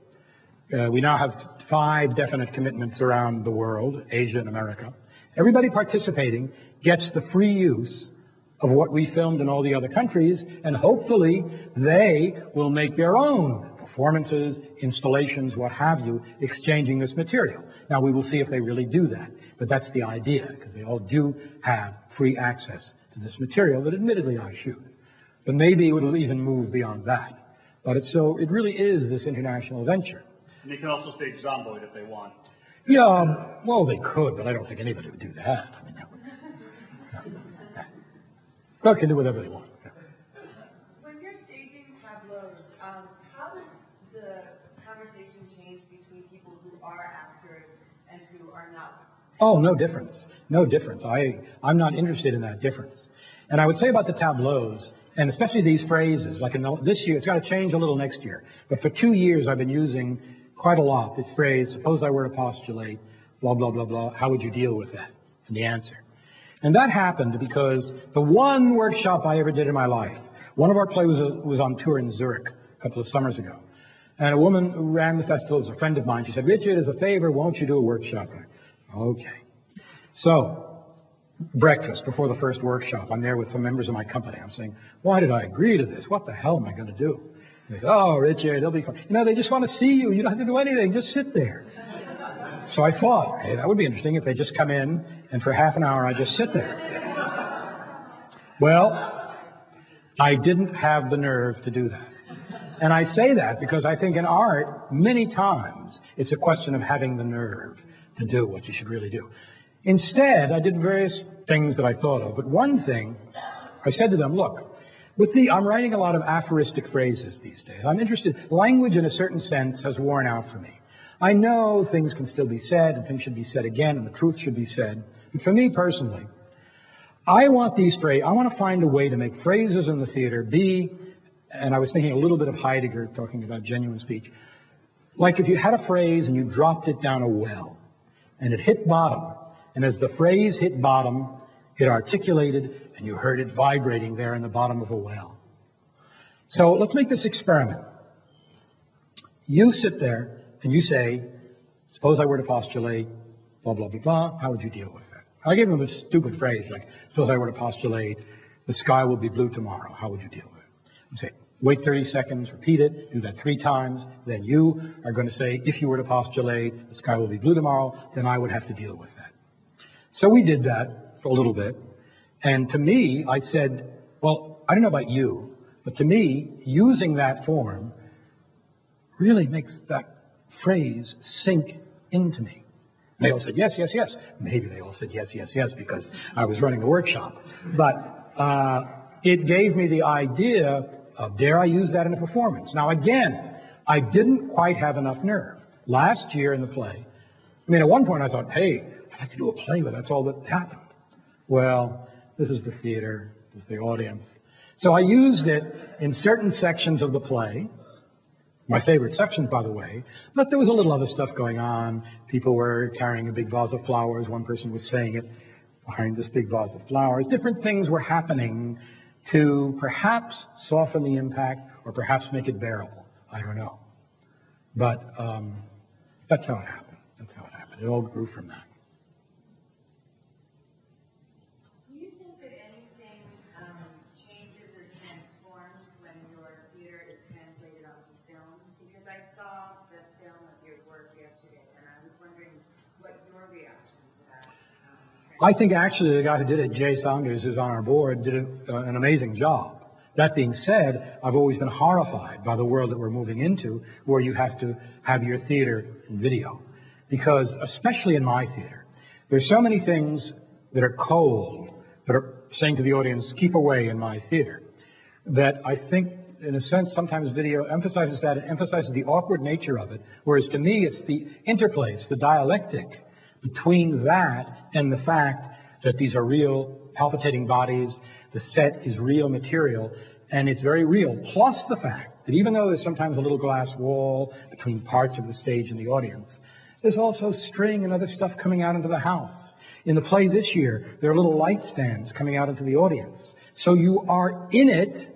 We now have 5 definite commitments around the world, Asia and America. Everybody participating gets the free use of what we filmed in all the other countries, and hopefully they will make their own performances, installations, what have you, exchanging this material. Now, we will see if they really do that, but that's the idea, because they all do have free access to this material that admittedly I shoot. But maybe it will even move beyond that. But it really is this international venture. And they can also stage Zomboid if they want. Yeah, well, they could, but I don't think anybody would do that. I mean, that would... They can do whatever they want. When you're staging tableaus, how does the conversation change between people who are actors and who are not? Oh, no difference. No difference. I'm not interested in that difference. And I would say about the tableaus, and especially these phrases, like this year, it's got to change a little next year. But for 2 years, I've been using quite a lot this phrase, suppose I were to postulate, blah, blah, blah, blah, how would you deal with that? And the answer. And that happened because the one workshop I ever did in my life, one of our plays was on tour in Zurich a couple of summers ago. And a woman who ran the festival was a friend of mine. She said, Richard, as a favor, won't you do a workshop? Okay. So, breakfast before the first workshop, I'm there with some members of my company. I'm saying, why did I agree to this? What the hell am I going to do? And they said, oh, Richard, it'll be fun. They just want to see you. You don't have to do anything. Just sit there. So I thought, hey, that would be interesting if they just come in and for half an hour I just sit there. Well, I didn't have the nerve to do that. And I say that because I think in art, many times, it's a question of having the nerve to do what you should really do. Instead, I did various things that I thought of. But one thing, I said to them, look, I'm writing a lot of aphoristic phrases these days. I'm interested, language in a certain sense has worn out for me. I know things can still be said, and things should be said again, and the truth should be said. But for me personally, I want to find a way to make phrases in the theater be, and I was thinking a little bit of Heidegger talking about genuine speech, like if you had a phrase and you dropped it down a well, and it hit bottom, and as the phrase hit bottom, it articulated, and you heard it vibrating there in the bottom of a well. So let's make this experiment. You sit there, and you say, suppose I were to postulate, blah, blah, blah, blah, how would you deal with that? I gave them a stupid phrase, like, suppose I were to postulate, the sky will be blue tomorrow, how would you deal with it? And say, wait 30 seconds, repeat it, do that 3 times, then you are going to say, if you were to postulate, the sky will be blue tomorrow, then I would have to deal with that. So we did that for a little bit, and to me, I said, well, I don't know about you, but to me, using that form really makes that phrase sink into me. They all said, yes, yes, yes. Maybe they all said, yes, yes, yes, because I was running the workshop. But it gave me the idea of, dare I use that in a performance? Now, again, I didn't quite have enough nerve. Last year in the play, at one point I thought, hey, I'd like to do a play where that's all that happened. Well, this is the theater, this is the audience. So I used it in certain sections of the play, my favorite sections, by the way, but there was a little other stuff going on. People were carrying a big vase of flowers. One person was saying it behind this big vase of flowers. Different things were happening to perhaps soften the impact or perhaps make it bearable. I don't know. But that's how it happened. That's how it happened. It all grew from that. Do you think that anything changes or transforms when your theater is translated onto film? Because I saw the film of your work yesterday, and I was wondering what your reaction to that. I think actually the guy who did it, Jay Saunders, who's on our board, did an amazing job. That being said, I've always been horrified by the world that we're moving into, where you have to have your theater in video. Because, especially in my theater, there's so many things that are cold, that are saying to the audience, keep away in my theater, that I think, in a sense, sometimes video emphasizes that. It emphasizes the awkward nature of it, whereas to me, it's the interplay, it's the dialectic between that and the fact that these are real palpitating bodies, the set is real material, and it's very real. Plus the fact that even though there's sometimes a little glass wall between parts of the stage and the audience, there's also string and other stuff coming out into the house. In the play this year, there are little light stands coming out into the audience. So you are in it,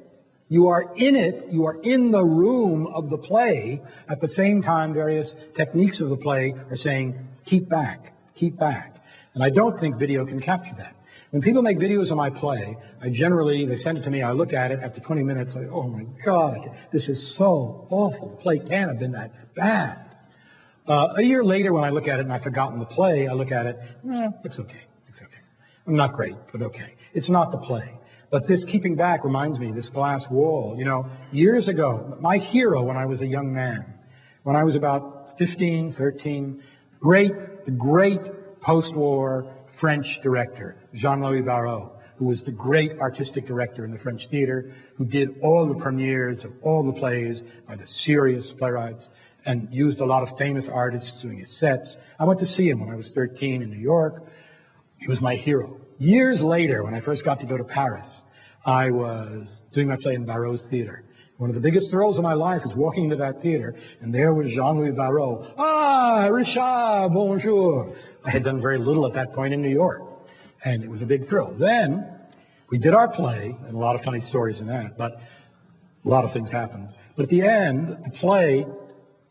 you are in the room of the play. At the same time, various techniques of the play are saying, keep back, keep back. And I don't think video can capture that. When people make videos of my play, they send it to me, I look at it, after 20 minutes, I go, oh my God, this is so awful. The play can't have been that bad. A year later, when I look at it and I've forgotten the play, I look at it, it's okay, it's okay. Not great, but okay. It's not the play. But this keeping back reminds me, this glass wall, years ago, my hero when I was a young man, when I was about 15, 13, the great post-war French director, Jean-Louis Barrault, who was the great artistic director in the French theater, who did all the premieres of all the plays by the serious playwrights and used a lot of famous artists doing his sets. I went to see him when I was 13 in New York. He was my hero. Years later, when I first got to go to Paris, I was doing my play in Barrault's theater. One of the biggest thrills of my life was walking into that theater, and there was Jean-Louis Barrault. Ah, Richard, bonjour. I had done very little at that point in New York, and it was a big thrill. Then we did our play, and a lot of funny stories in that, but a lot of things happened. But at the end, the play,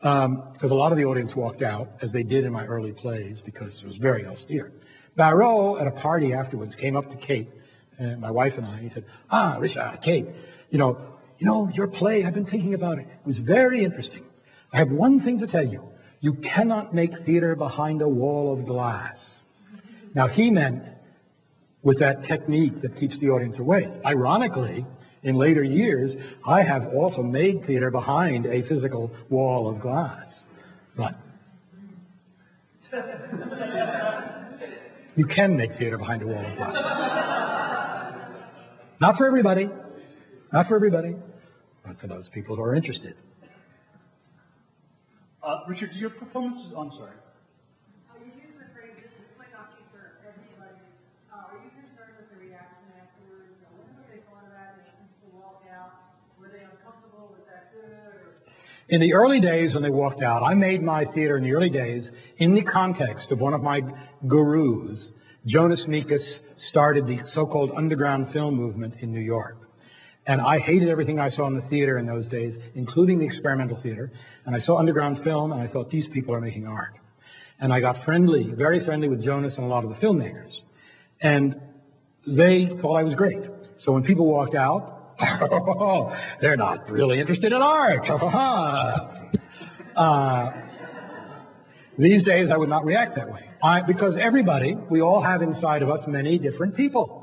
because a lot of the audience walked out, as they did in my early plays, because it was very austere. Barrault, at a party afterwards, came up to Kate, my wife and I, and he said, Richard, Kate, your play, I've been thinking about it. It was very interesting. I have one thing to tell you. You cannot make theater behind a wall of glass. Now, he meant with that technique that keeps the audience away. Ironically, in later years, I have also made theater behind a physical wall of glass. But you can make theater behind a wall of glass. Not for everybody. Not for everybody, but for those people who are interested. Richard, your performances, I'm sorry. You use the phrase, this might not be for everybody. Are you concerned with the reaction afterwards? When they thought of that, since they walked out, were they uncomfortable? Was that good? In the early days when they walked out, I made my theater in the early days in the context of one of my gurus. Jonas Mekas started the so-called underground film movement in New York. And I hated everything I saw in the theater in those days, including the experimental theater. And I saw underground film, and I thought, these people are making art. And I got very friendly with Jonas and a lot of the filmmakers. And they thought I was great. So when people walked out, they're not really interested in art. These days, I would not react that way. Because we all have inside of us many different people.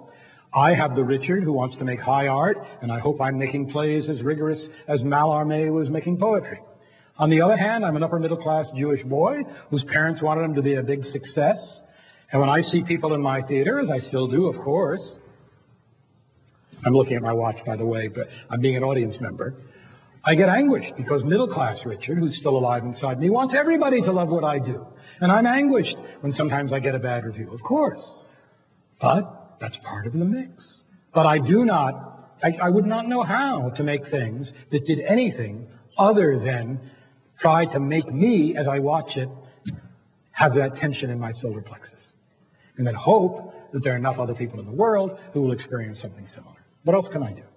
I have the Richard who wants to make high art, and I hope I'm making plays as rigorous as Mallarmé was making poetry. On the other hand, I'm an upper-middle-class Jewish boy whose parents wanted him to be a big success. And when I see people in my theater, as I still do, of course, I'm looking at my watch, by the way, but I'm being an audience member, I get anguished because middle-class Richard, who's still alive inside me, wants everybody to love what I do. And I'm anguished when sometimes I get a bad review, of course. But that's part of the mix. But I would not know how to make things that did anything other than try to make me, as I watch it, have that tension in my solar plexus. And then hope that there are enough other people in the world who will experience something similar. What else can I do?